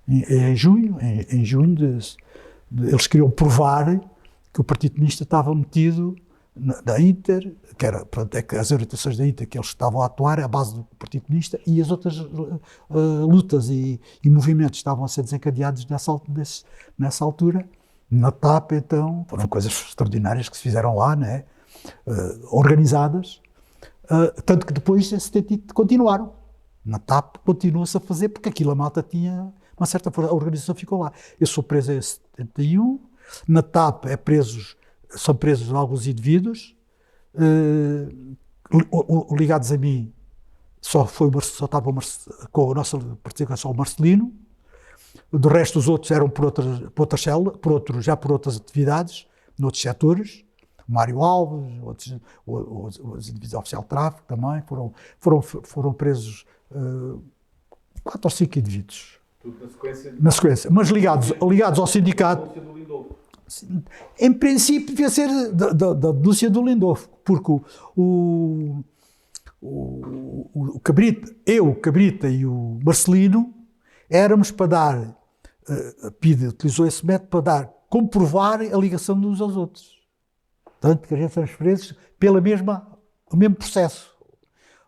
em junho, eles queriam provar que o Partido Comunista estava metido da Inter, que era, pronto, as orientações da Inter que eles estavam a atuar à base do Partido Comunista, e as outras lutas e movimentos estavam a ser desencadeados nessa altura. Na TAP, então, foram coisas extraordinárias que se fizeram lá, né? Organizadas, tanto que depois, em 70, continuaram. Na TAP continua-se a fazer, porque aquilo a malta tinha uma certa força, a organização ficou lá. Eu sou preso em 71, na TAP são presos alguns indivíduos, ligados a mim, só estava com a nossa participação o Marcelino. Do resto, os outros eram por outras atividades, noutros setores. O Mário Alves, os indivíduos oficial de tráfico também, foram presos 4 ou 5 indivíduos. Tudo na sequência. Mas ligados ao sindicato. Em princípio, devia ser da denúncia do Lindolfo, porque o Cabrita, o Cabrita e o Marcelino éramos para dar, a PIDE utilizou esse método para comprovar a ligação de uns aos outros. Tanto que a gente fomos presos pelo mesmo processo.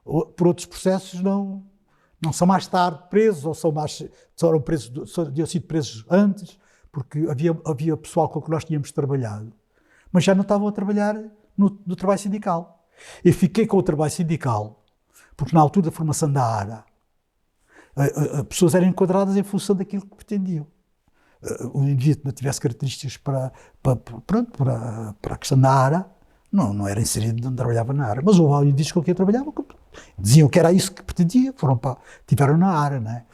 Por outros processos não são mais tarde presos, ou tinham sido presos antes, porque havia pessoal com que nós tínhamos trabalhado, mas já não estavam a trabalhar no trabalho sindical. Eu fiquei com o trabalho sindical, porque na altura da formação da ARA, as pessoas eram enquadradas em função daquilo que pretendiam. O indivíduo não tivesse características para a questão da ARA, não era inserido, não trabalhava na ARA. Mas houve indivíduos com quem eu trabalhava, diziam que era isso que pretendia, tiveram na ARA, né?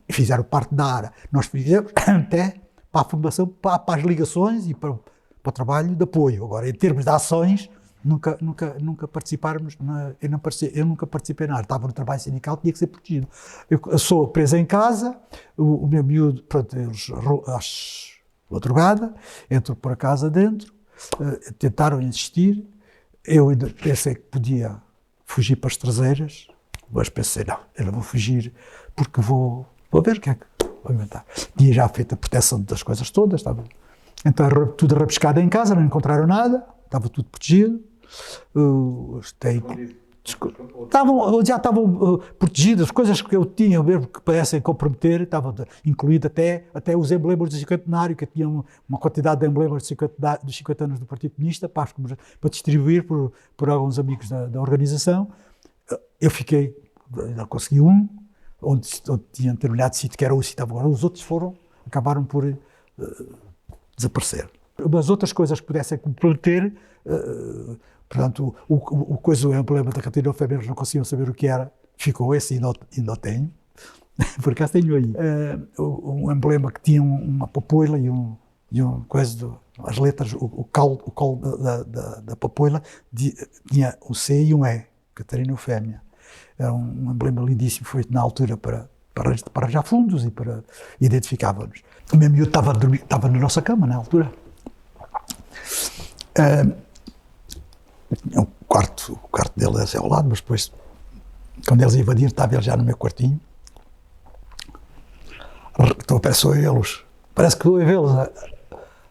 E fizeram parte da ARA. Nós fizemos até para a formação, para as ligações e para o trabalho de apoio. Agora, em termos de ações, nunca participáramos, eu nunca participei na área, estava no trabalho sindical, tinha que ser protegido. Eu sou preso em casa, o meu miúdo, pronto, eles às madrugada, entro por a casa dentro, tentaram insistir, eu ainda pensei que podia fugir para as traseiras, mas pensei, não, eu não vou fugir, porque vou ver o que é que vou inventar. Tinha já feito a proteção das coisas todas, estava então tudo rabiscado em casa, não encontraram nada, estava tudo protegido. Já estavam protegidas, coisas que eu tinha mesmo que parecem comprometer, estavam incluído até os emblemas do cinquentenário, que tinham uma quantidade de emblemas dos 50 anos do Partido Comunista para distribuir por alguns amigos da organização. Eu fiquei, não consegui onde tinha determinado sítio, que era o sítio, agora os outros acabaram por desaparecer. Mas outras coisas que pudessem comprometer, portanto, o emblema da Catarina Fêmea, eles não conseguiam saber o que era, ficou esse, ainda tenho, por acaso tenho aí, um emblema que tinha uma papoila e coisa, as letras, o colo da papoila tinha um C e um E, Catarina Fêmea. Era um emblema lindíssimo, foi na altura para arranjar fundos e para identificávamos. O meu miúdo estava na nossa cama, na altura. O quarto dele é ao lado, mas depois, quando eles invadiram, estava ele já no meu quartinho. Então parece que estou a vê-los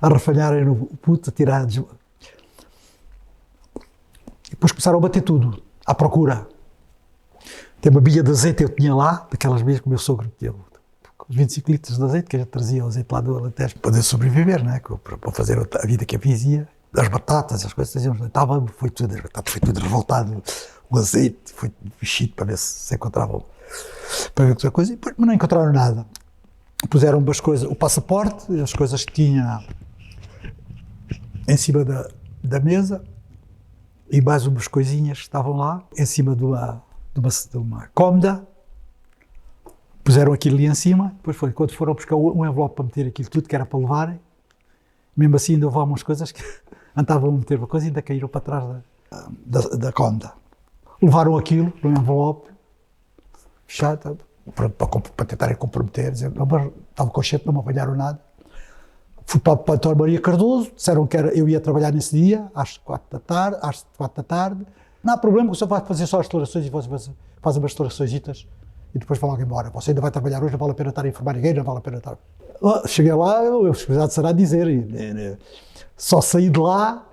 a rafalharem no puto, a tirar. E depois começaram a bater tudo, à procura. Tem uma bilha de azeite, eu tinha lá, daquelas bilhas que o meu sogro meteu, os 25 litros de azeite, que a gente trazia o azeite lá do Alentejo para poder sobreviver, né? Para fazer a vida que eu fazia. As batatas, as coisas, foi tudo revoltado, o azeite foi mexido para ver se encontrava para outra coisa, mas não encontraram nada. Puseram umas coisas, o passaporte, as coisas que tinha em cima da mesa e mais umas coisinhas que estavam lá, em cima de uma cômoda. Puseram aquilo ali em cima, depois foi quando foram buscar um envelope para meter aquilo tudo que era para levarem, mesmo assim ainda houve algumas coisas que andavam a meter uma coisa e ainda caíram para trás da cômoda. Levaram aquilo no envelope, fechado, para tentarem comprometer, dizer, não, mas estava consciente, não me apanharam nada. Fui para o António Maria Cardoso, disseram que eu ia trabalhar nesse dia, às 4 da tarde. Não há problema, o senhor vai fazer só as declarações e faz umas declarações e depois vai logo embora. Você ainda vai trabalhar hoje, não vale a pena estar a informar ninguém, não vale a pena estar... Cheguei lá, eu escusado será dizer, só saí de lá,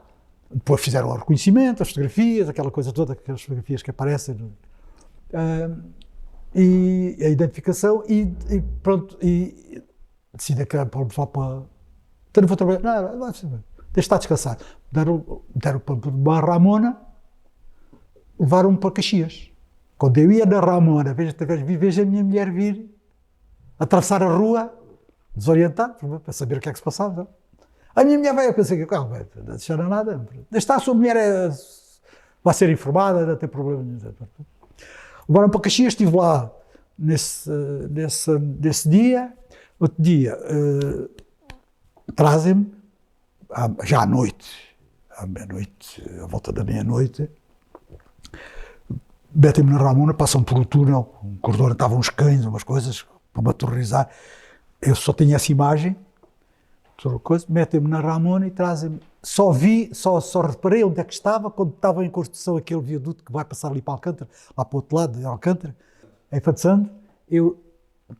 depois fizeram o reconhecimento, as fotografias, aquela coisa toda, aquelas fotografias que aparecem, e a identificação, e pronto, e decidi que era para então não vou trabalhar, não, deixa estar descansado. Deram para uma Ramona, levaram-me para Caxias. Quando eu ia na Ramona, vejo a minha mulher vir, atravessar a rua, desorientado, para saber o que é que se passava. Não? A minha mulher veio, eu pensei que, não deixaram nada. A sua mulher vai ser informada, não tem problema nenhum. Levaram para Caxias, estive lá nesse dia. Outro dia, trazem-me, já à noite, à volta da meia-noite, metem-me na Ramona, passam por um túnel, um corredor, estavam uns cães, umas coisas, para me aterrorizar. Eu só tinha essa imagem, metem-me na Ramona e trazem-me. Só reparei onde é que estava, quando estava em construção aquele viaduto que vai passar ali para Alcântara, lá para o outro lado de Alcântara, em Fadsando, eu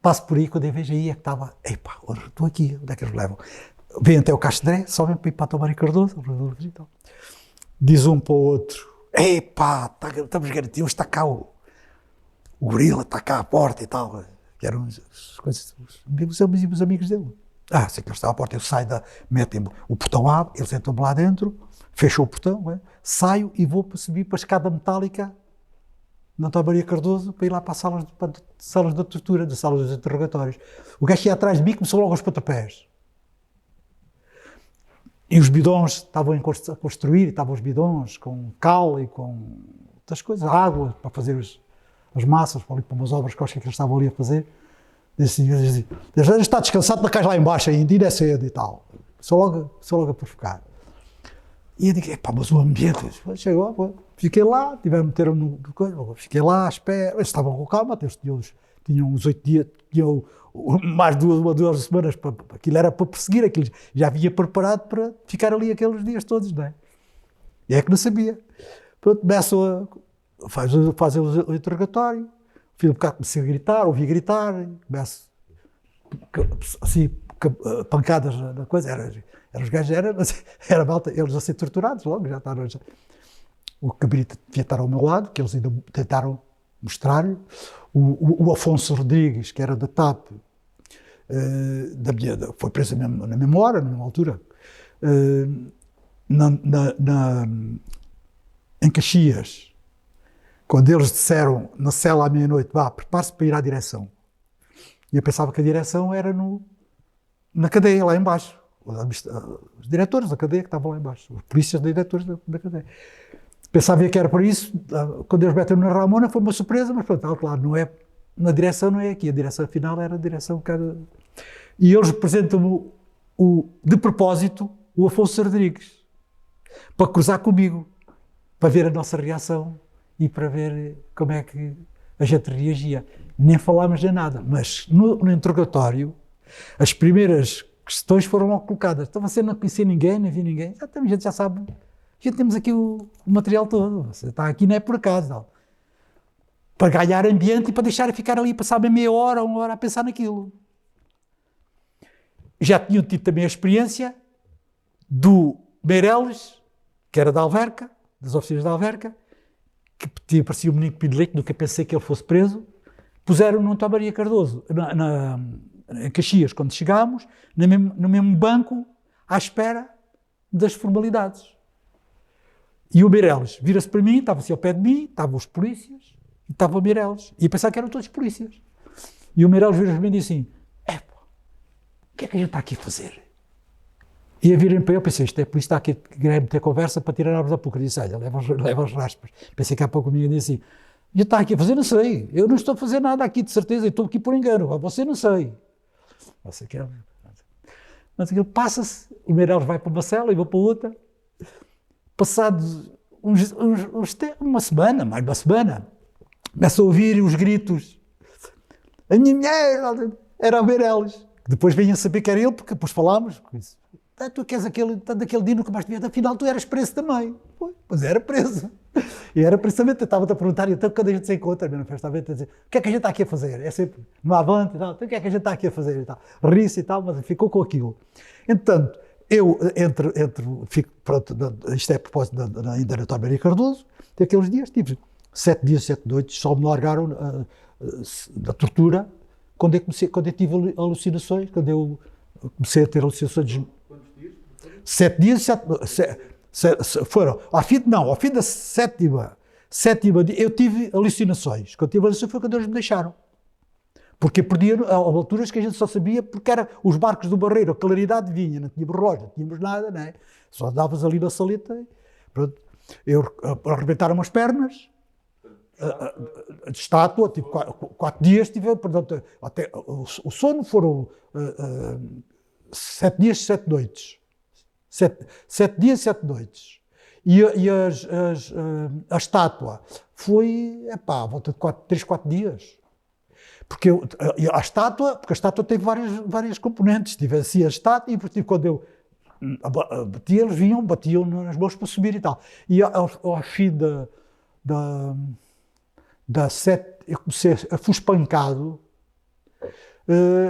passo por aí, quando eu vejo aí é que estava, estou aqui, onde é que eles levam? Vêm até o Castedré, sobem para ir para a Tomari Cardoso, diz um para o outro, estamos garantidos, está cá o gorila, está cá à porta e tal, que eram os amigos dele. Sei que ele está à porta, eu saio, metem-me, o portão abre, eles entram lá dentro, fecham o portão, saio e vou para subir para a escada metálica na António Maria Cardoso para ir lá para salas da tortura, das salas dos interrogatórios. O gajo ia atrás de mim, começou logo aos pontapés. E os bidões estavam a construir, estavam os bidões com cal e com outras coisas, água para fazer as massas, para umas obras que eles estavam ali a fazer. Dizia, está descansado, mas cais lá embaixo ainda, ainda é cedo e tal. Só logo a provocar. E eu digo, mas o ambiente, chegou, fiquei lá, meteram-me no coisa, fiquei lá à espera, eles estavam com calma, tinham uns 8 dias, tinham mais 2 semanas, aquilo era para perseguir, aquilo já havia preparado para ficar ali aqueles dias todos, não é? E é que não sabia. Pronto, começam a fazer o interrogatório, o filho um bocado comecei a gritar, ouvi gritar, começo assim, pancadas na coisa, os gajos, era malta, eles a ser torturados logo, já estavam. O cabrito devia estar ao meu lado, que eles ainda tentaram mostrar-lhe. O Afonso Rodrigues, que era da TAP, foi preso na mesma hora, na mesma altura, em Caxias, quando eles disseram na cela à meia-noite, prepare-se para ir à direção. E eu pensava que a direção era na cadeia, lá embaixo. Os diretores da cadeia que estavam lá embaixo, os polícias diretores da cadeia. Pensava que era por isso, quando eles meteram na Ramona foi uma surpresa, mas pronto, claro, não é, na direção não é aqui, a direção final era a direção cada... E eles representam-me, de propósito, o Afonso Rodrigues, para cruzar comigo, para ver a nossa reação e para ver como é que a gente reagia. Nem falámos de nada, mas no interrogatório, as primeiras questões foram logo colocadas. Então você não conhecia ninguém, não viu ninguém? A gente já sabe, temos aqui o material todo, você está aqui não é por acaso. Não. Para ganhar ambiente e para deixar ficar ali, passar meia hora, 1 hora a pensar naquilo. Já tinham tido também a experiência do Meireles, que era da Alverca, das oficinas da Alverca, que parecia um menino que pediu leite, nunca pensei que ele fosse preso. Puseram no António Maria Cardoso, em Caxias, quando chegámos, no mesmo banco, à espera das formalidades. E o Meireles vira-se para mim, estava-se ao pé de mim, estavam os polícias, e estava o Meireles, e pensava que eram todos polícias. E o Meireles vira-me e disse assim, o que é que a gente está aqui a fazer? E a virem para eu, pensei, isto é por isso que está aqui a querer meter conversa para tirar árvores da puca. Disse, olha, leva os raspas. Pensei que há pouco comigo disse assim, e está aqui a fazer, não sei, eu não estou a fazer nada aqui de certeza, eu estou aqui por engano, a você não sei. Você quer... Mas aquilo passa-se, o Meireles vai para uma cela e vou para outra. Passados uma semana, mais de uma semana, começo a ouvir os gritos. A minha mulher era o Meireles. Depois venho a saber que era ele, porque depois falámos. Tu queres daquele dia nunca mais te vi, afinal tu eras preso também. Pois era preso. E era precisamente, eu estava-te a perguntar, então quando a gente se encontra, na festa, a dizer, o que é que a gente está aqui a fazer? É sempre no avante e tal, então o que é que a gente está aqui a fazer e tal. Ri-se e tal, mas ficou com aquilo. Entretanto, eu fico, pronto, isto é a propósito ainda na Dr. Maria Cardoso, daqueles dias, tive 7 dias, 7 noites, só me largaram da tortura, quando eu tive alucinações, quando eu comecei a ter alucinações. Quantos dias? 7 dias, 7 foram, ao fim da sétima eu tive alucinações. Quando tive alucinações foi quando eles me deixaram. Porque perdia a alturas que a gente só sabia, porque era os barcos do Barreiro, a claridade vinha, não tínhamos relógio, não tínhamos nada, não é? Só davas ali na saleta, pronto. Arrebentaram as pernas, de estátua, tive 4 dias, portanto, até o sono foram 7 dias, 7 noites. 7 dias, 7 noites. E a estátua foi, à volta de 3, 4 dias. Porque a estátua tem várias componentes. Tive assim a estátua e porque quando eu batia, eles batiam nas mãos para subir e tal. E ao fim da 7, eu fui espancado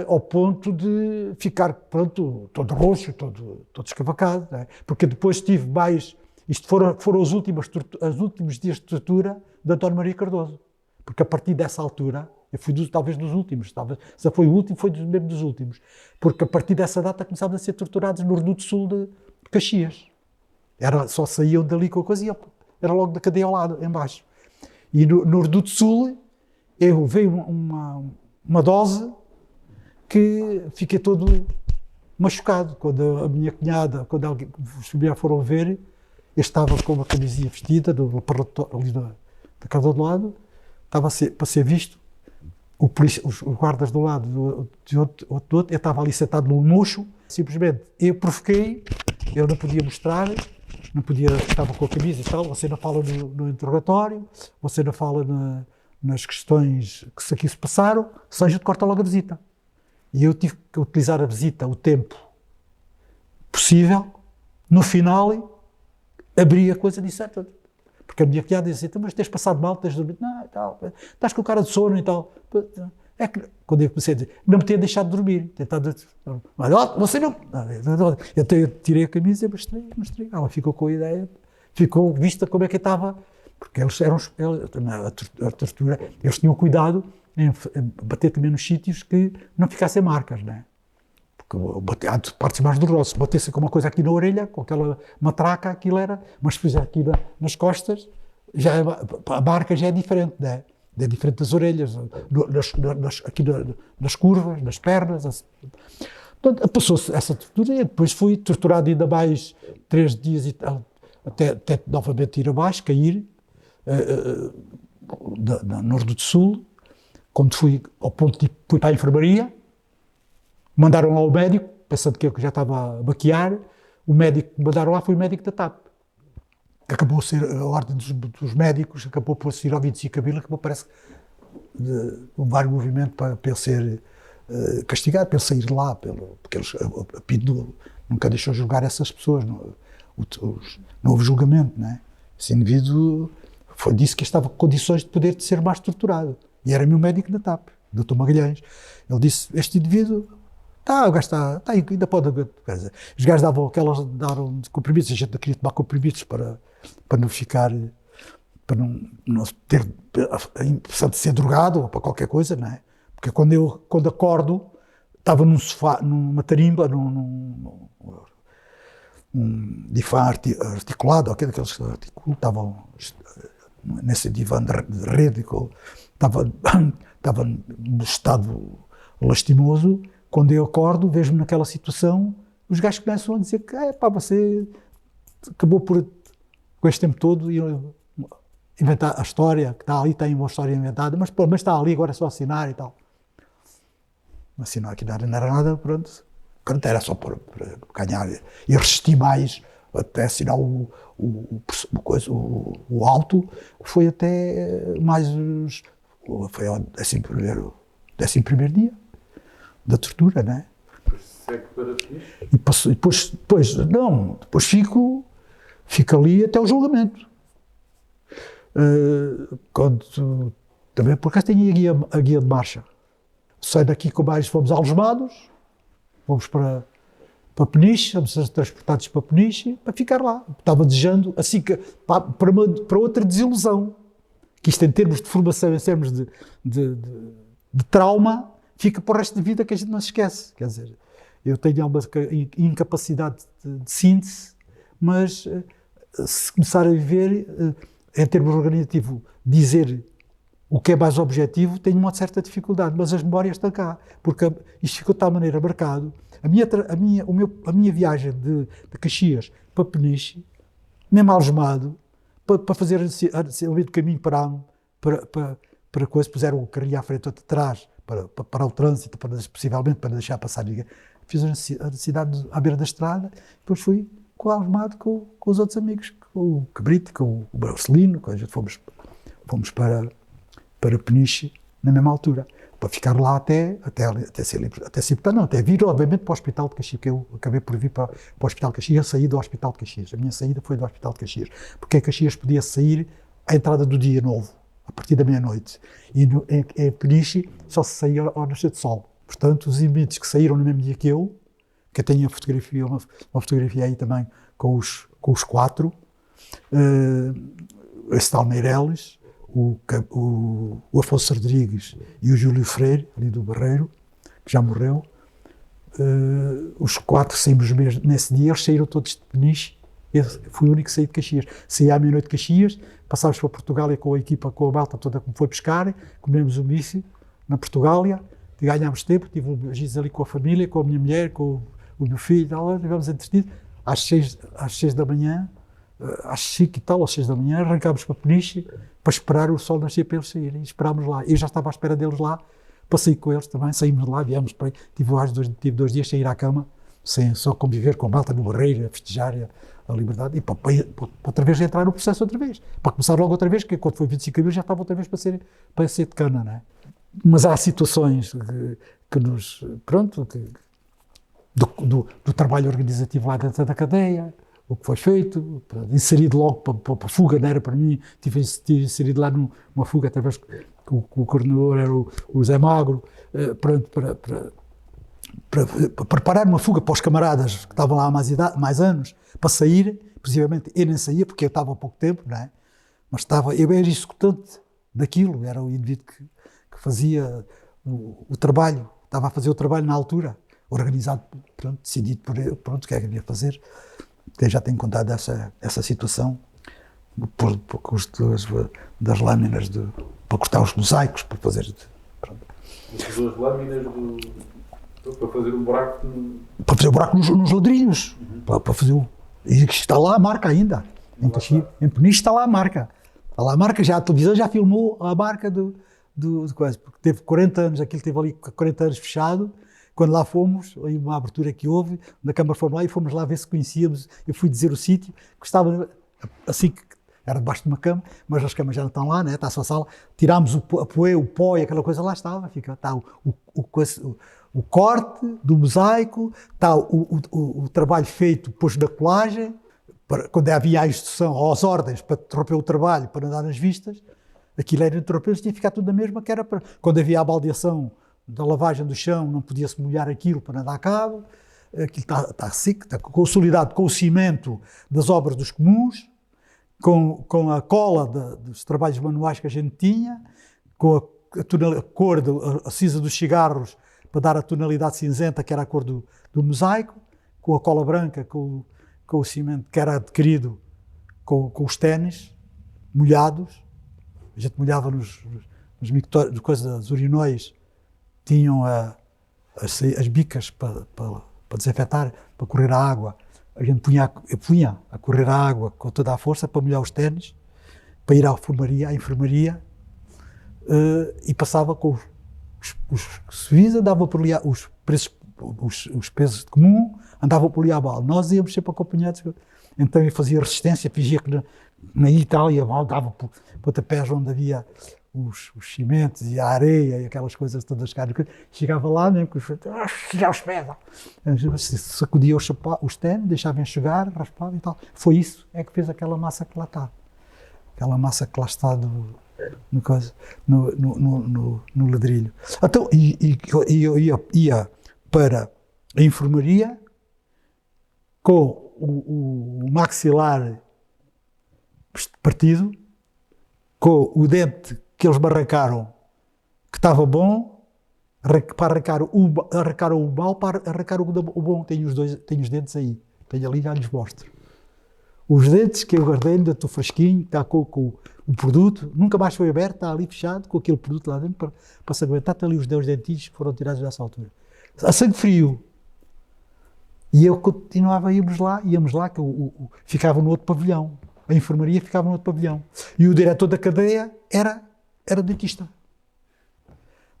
ao ponto de ficar, pronto, todo roxo, todo escavacado, não é? Porque depois tive mais, isto foram os últimos dias de tortura de António Maria Cardoso, porque a partir dessa altura, eu fui talvez dos últimos, se foi o último, foi mesmo dos últimos, porque a partir dessa data começámos a ser torturados no Reduto Sul de Caxias. Só saíam dali com a coisa e era logo da cadeia ao lado, em baixo. E no Reduto Sul, eu veio uma dose que fiquei todo machucado. Quando a minha cunhada, quando os familiares foram ver, eu estava com uma camisinha vestida, ali da casa do lado, estava para ser visto, os guardas do lado, do outro, eu estava ali sentado num mocho, simplesmente eu provoquei, eu não podia mostrar, estava com a camisa e tal, você não fala no interrogatório, você não fala nas questões que aqui se passaram, seja te corta logo a visita. E eu tive que utilizar a visita o tempo possível, no final, abri a coisa e disse, porque a minha cunhada disse, mas tens passado mal, tens dormido, não, e tal, estás com cara de sono e tal. É que, quando eu comecei a dizer, não me tinha deixado de dormir, mas você não, então eu tirei a camisa e mostrei, ela ficou com a ideia, ficou vista como é que eu estava, porque eles a tortura, eles tinham cuidado em bater também nos sítios que não ficassem marcas, não é? Porque há partes mais dolorosas, se batesse com uma coisa aqui na orelha, com aquela matraca, aquilo era, mas se fizer aqui nas costas, a marca já é diferente, não é? É diferente das orelhas, aqui nas curvas, nas pernas. Portanto, passou-se essa tortura e depois fui torturado ainda mais 3 dias e tal, até novamente ir abaixo, cair, no Reduto Sul, quando fui ao ponto de fui para a enfermaria, mandaram lá o médico, pensando que eu já estava a baquear, o médico que mandaram lá foi o médico da TAP. Acabou a ser a ordem dos médicos, acabou por ir ao 25 de Abril, acabou, parece, de levar o movimento para ele ser castigado, para ele sair de lá, porque a PIDE nunca deixou julgar essas pessoas, não houve julgamento, não é? Esse indivíduo disse que estava com condições de poder ser mais torturado, e era meu médico da TAP, Dr. Magalhães. Ele disse, este indivíduo, o gajo está ainda pode, quer dizer, os gajos daram comprimidos, a gente não queria tomar comprimidos para não ficar, para não ter a impressão de ser drogado ou para qualquer coisa, não é? Porque quando acordo, estava num sofá, numa tarimba, num difá articulado, aqueles artículos estavam nesse divã de rede, que eu estava no estado lastimoso. Quando eu acordo, vejo-me naquela situação, os gajos começam a dizer que você acabou por, com este tempo todo, inventar a história, que está ali, tem uma história inventada, mas está ali, agora é só assinar e tal. Assinar aqui não era nada, pronto, era só para ganhar e resistir mais, até assinar o alto, foi até mais, foi o 11º dia da tortura, não é? E depois fico ali até o julgamento. Também por acaso tenho a guia de marcha. Saio daqui com mais, fomos algemados, fomos para Peniche, fomos transportados para Peniche, para ficar lá. Estava desejando, assim, para outra desilusão, que isto em termos de formação, em termos de trauma, fica para o resto da vida, que a gente não se esquece. Quer dizer, eu tenho alguma incapacidade de síntese, mas se começar a viver, em termos organizativos, dizer o que é mais objetivo, tenho uma certa dificuldade, mas as memórias estão cá, porque isto ficou de tal maneira marcado. A minha viagem de Caxias para Peniche, mesmo algemado, para fazer o meio do caminho, pararam para coisa, puseram o carrinho à frente ou atrás, para parar o trânsito, possivelmente para deixar passar ninguém. Fiz a necessidade à beira da estrada, depois fui algemado com os outros amigos, com o Cabrito, com o Marcelino, a gente fomos para Peniche na mesma altura, para ficar lá até ser livre, até vir, obviamente, para o Hospital de Caxias, que eu acabei por vir para o Hospital de Caxias, eu saí do Hospital de Caxias, a minha saída foi do Hospital de Caxias, porque a Caxias podia sair à entrada do dia novo, a partir da meia-noite, e em Peniche só se saía ao nascer do sol. Portanto, os imites que saíram no mesmo dia que eu tenho a fotografia, uma fotografia aí também com os 4, esse tal Meireles, o Afonso Rodrigues e o Júlio Freire, ali do Barreiro, que já morreu, os 4 saímos nesse dia, eles saíram todos de Peniche, eu fui o único que saí de Caxias. Saí à meia-noite de Caxias, passámos para Portugália com a equipa, com a malta toda que me foi pescar, comemos o míssil na Portugália, ganhámos tempo, tive um giz ali com a família, com a minha mulher, com o meu filho, estivemos entretidos, às 6 da manhã, às 5 e tal, às 6 da manhã, arrancámos para Peniche, para esperar o sol nascer para eles saírem, e esperámos lá. Eu já estava à espera deles lá, passei com eles também, saímos de lá, viemos para aí, tive 2 dias sem ir à cama, sem só conviver com a malta no Barreiro, a festejar a liberdade, e para outra vez entrar no processo outra vez, para começar logo outra vez, que quando foi 25 de abril já estava outra vez para ser de cana, não é? Mas há situações que nos, pronto, do trabalho organizativo lá dentro da cadeia, o que foi feito, inserido logo para a fuga, não era para mim, tive inserido lá numa fuga, através que o coordenador era o Zé Magro, pronto, para preparar uma fuga para os camaradas que estavam lá há mais anos, para sair, precisamente eu nem saía, porque eu estava há pouco tempo, não é? Mas eu era executante daquilo, era o indivíduo que fazia o trabalho, estava a fazer o trabalho na altura, organizado, pronto, decidido por ele, pronto, o que é que havia a fazer. Eu já tenho contado essa situação, das lâminas para cortar os mosaicos, para fazer. Pronto. Usou as lâminas para fazer um buraco? Para fazer o buraco nos ladrilhos, para fazer e está lá a marca ainda, em Peniche está lá a marca. Está lá a marca, já a televisão já filmou a marca do coisa, porque teve 40 anos, aquilo teve ali 40 anos fechado. Quando lá fomos, aí uma abertura que houve, na Câmara fomos lá e fomos lá ver se conhecíamos. Eu fui dizer o sítio, que estava assim, que era debaixo de uma cama, mas as camas já não estão lá, né? Está a sua sala. Tirámos o pó e aquela coisa, lá estava, está o corte do mosaico, está o trabalho feito depois da colagem, quando havia a instrução, ou as ordens para interromper o trabalho, para andar nas vistas, aquilo era interromper, tinha que ficar tudo na mesma, que era para, quando havia a baldeação da lavagem do chão, não podia-se molhar aquilo para andar a cabo, aquilo está seco, está consolidado com o cimento das obras dos comuns, com a cola dos trabalhos manuais que a gente tinha, com a cor, a cinza dos cigarros, para dar a tonalidade cinzenta, que era a cor do mosaico, com a cola branca, com o cimento que era adquirido com os ténis molhados, a gente molhava nos dos urinóis, tinham as bicas para desinfetar, para correr a água. Eu punha a correr a água com toda a força para molhar os ténis, para ir à enfermaria, e passava com os civis, andava por ali, os pesos de comum, andava por ali à bala. Nós íamos sempre acompanhados, então eu fazia resistência, fingia que na Itália dava pontapés onde havia os cimentos e a areia e aquelas coisas todas caras. Chegava lá mesmo com os pés, sacudia os ténis, deixava enxugar, raspava e tal. Foi isso é que fez aquela massa que lá está. Aquela massa que lá está no ladrilho. Então, eu ia para a enfermaria com o maxilar partido, com o dente que eles me arrancaram, que estava bom, para arrancar o mau, para arrancar o bom. Tenho os dentes aí, tenho ali, já lhes mostro. Os dentes que eu guardei, ainda estou fresquinho, está com o produto, nunca mais foi aberto, está ali fechado, com aquele produto lá dentro, para se aguentar. Está ali os dedos dentícios que foram tirados nessa altura. A sangue frio. E eu continuava, íamos lá, que ficava no outro pavilhão. A enfermaria ficava no outro pavilhão. E o diretor da cadeia era dentista.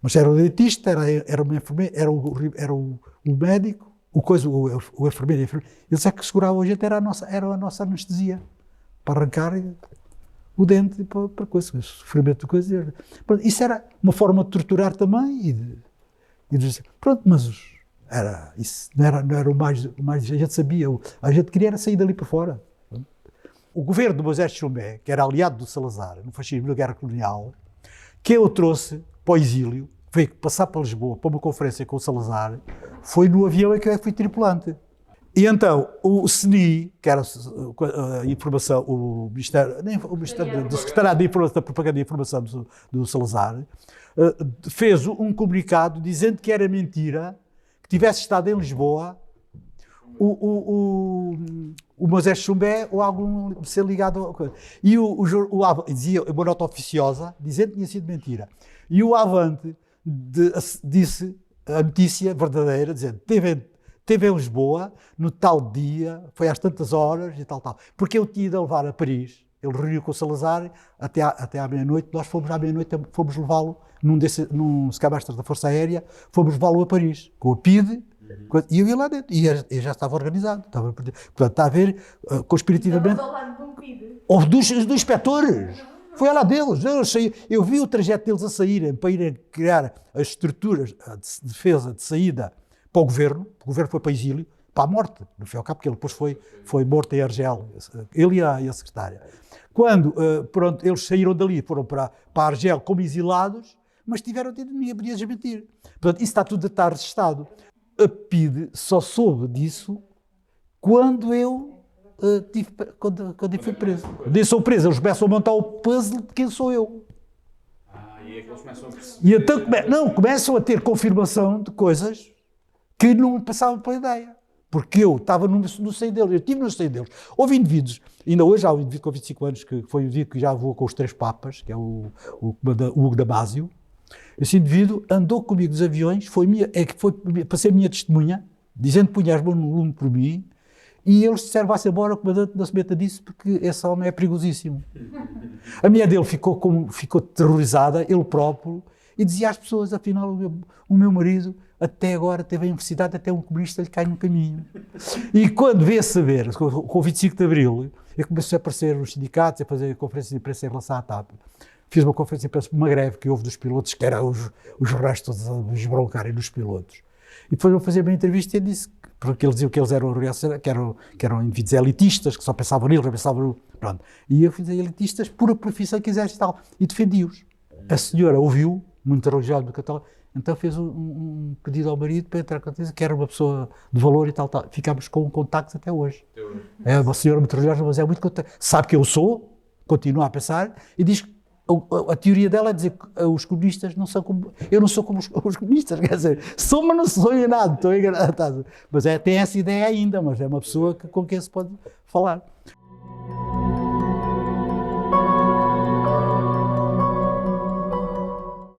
Mas era o dentista, era uma enfermeira, era o médico, o enfermeiro. Eles é que seguravam a gente, era a nossa anestesia. Para arrancar o dente para coisa, sofrimento de coisa. Isso era uma forma de torturar também e dizer, pronto, mas isso não era o mais a gente sabia, a gente queria era sair dali para fora. O governo do Moisés Chumé, que era aliado do Salazar no fascismo, na guerra colonial, que eu trouxe para o exílio, veio passar para Lisboa para uma conferência com o Salazar, foi no avião em que eu fui tripulante. E então, o SNI, que era a informação, o Ministério do Secretariado de Informação, da Propaganda e Informação do Salazar, fez um comunicado dizendo que era mentira, que tivesse estado em Lisboa o Moisés Chumé ou algum ser ligado a coisa. E dizia uma nota oficiosa, dizendo que tinha sido mentira. E o Avante disse a notícia verdadeira, dizendo teve em Lisboa, no tal dia, foi às tantas horas e tal. Porque eu tinha de levar a Paris, ele reuniu com o Salazar até à meia-noite, nós fomos à meia-noite, fomos levá-lo num Scabasters da Força Aérea, fomos levá-lo a Paris, com a PIDE, e eu ia lá dentro, e já estava organizado. Portanto, está a ver, conspirativamente... Estava ao lado de um PIDE. Ou dos inspectores. Foi lá deles. Eu vi o trajeto deles a saírem para irem criar as estruturas de defesa, de saída para o governo foi para exílio, para a morte, no fim ao cabo, porque ele depois foi morto em Argel, ele e a secretária. Quando eles saíram dali, foram para Argel como exilados, mas tiveram de desmentir. Portanto, isso está tudo a estar registado. A PIDE só soube disso quando eu fui preso. Quando eu sou preso, eles começam a montar o puzzle de quem sou eu. E é que eles começam a perceber. E então começam a ter confirmação de coisas que não me passavam pela ideia. Porque eu estava no seio deles, eu estive no seio deles. Houve indivíduos, ainda hoje há um indivíduo com 25 anos, que foi o indivíduo que já voou com os 3 papas, que é o Hugo Damasio. Esse indivíduo andou comigo nos aviões, foi para ser minha testemunha, dizendo que punha as mãos no lume por mim, e eles disseram, vá-se embora, o comandante não se meta disso, porque esse homem é perigosíssimo. A mulher dele ficou terrorizada, ele próprio, e dizia às pessoas, afinal, o meu marido até agora teve a universidade, até um comunista lhe cai no caminho. E quando veio a saber, com o 25 de Abril, eu comecei a aparecer nos sindicatos, a fazer conferências de imprensa em relação à TAP. Fiz uma conferência de imprensa, uma greve que houve dos pilotos, que era os restos a esbroncarem nos pilotos. E depois eu fazia uma entrevista e ele disse, porque eles diziam que eles eram reacionários, que eram indivíduos elitistas, que só pensavam neles, pronto. E eu fiz elitistas por a profissão que quiseste e tal, e defendi-os. A senhora ouviu, muito religiosa do católico, então fez um pedido ao marido para entrar com a que era uma pessoa de valor e tal. Ficámos com contactos até hoje. É uma senhora muito religiosa, mas é muito contacto. Sabe que eu sou, continua a pensar, e diz que a teoria dela é dizer que os comunistas não são como... Eu não sou como os comunistas, quer dizer, sou, mas não sou enganado, estou enganado. Mas tem essa ideia ainda, mas é uma pessoa com quem se pode falar.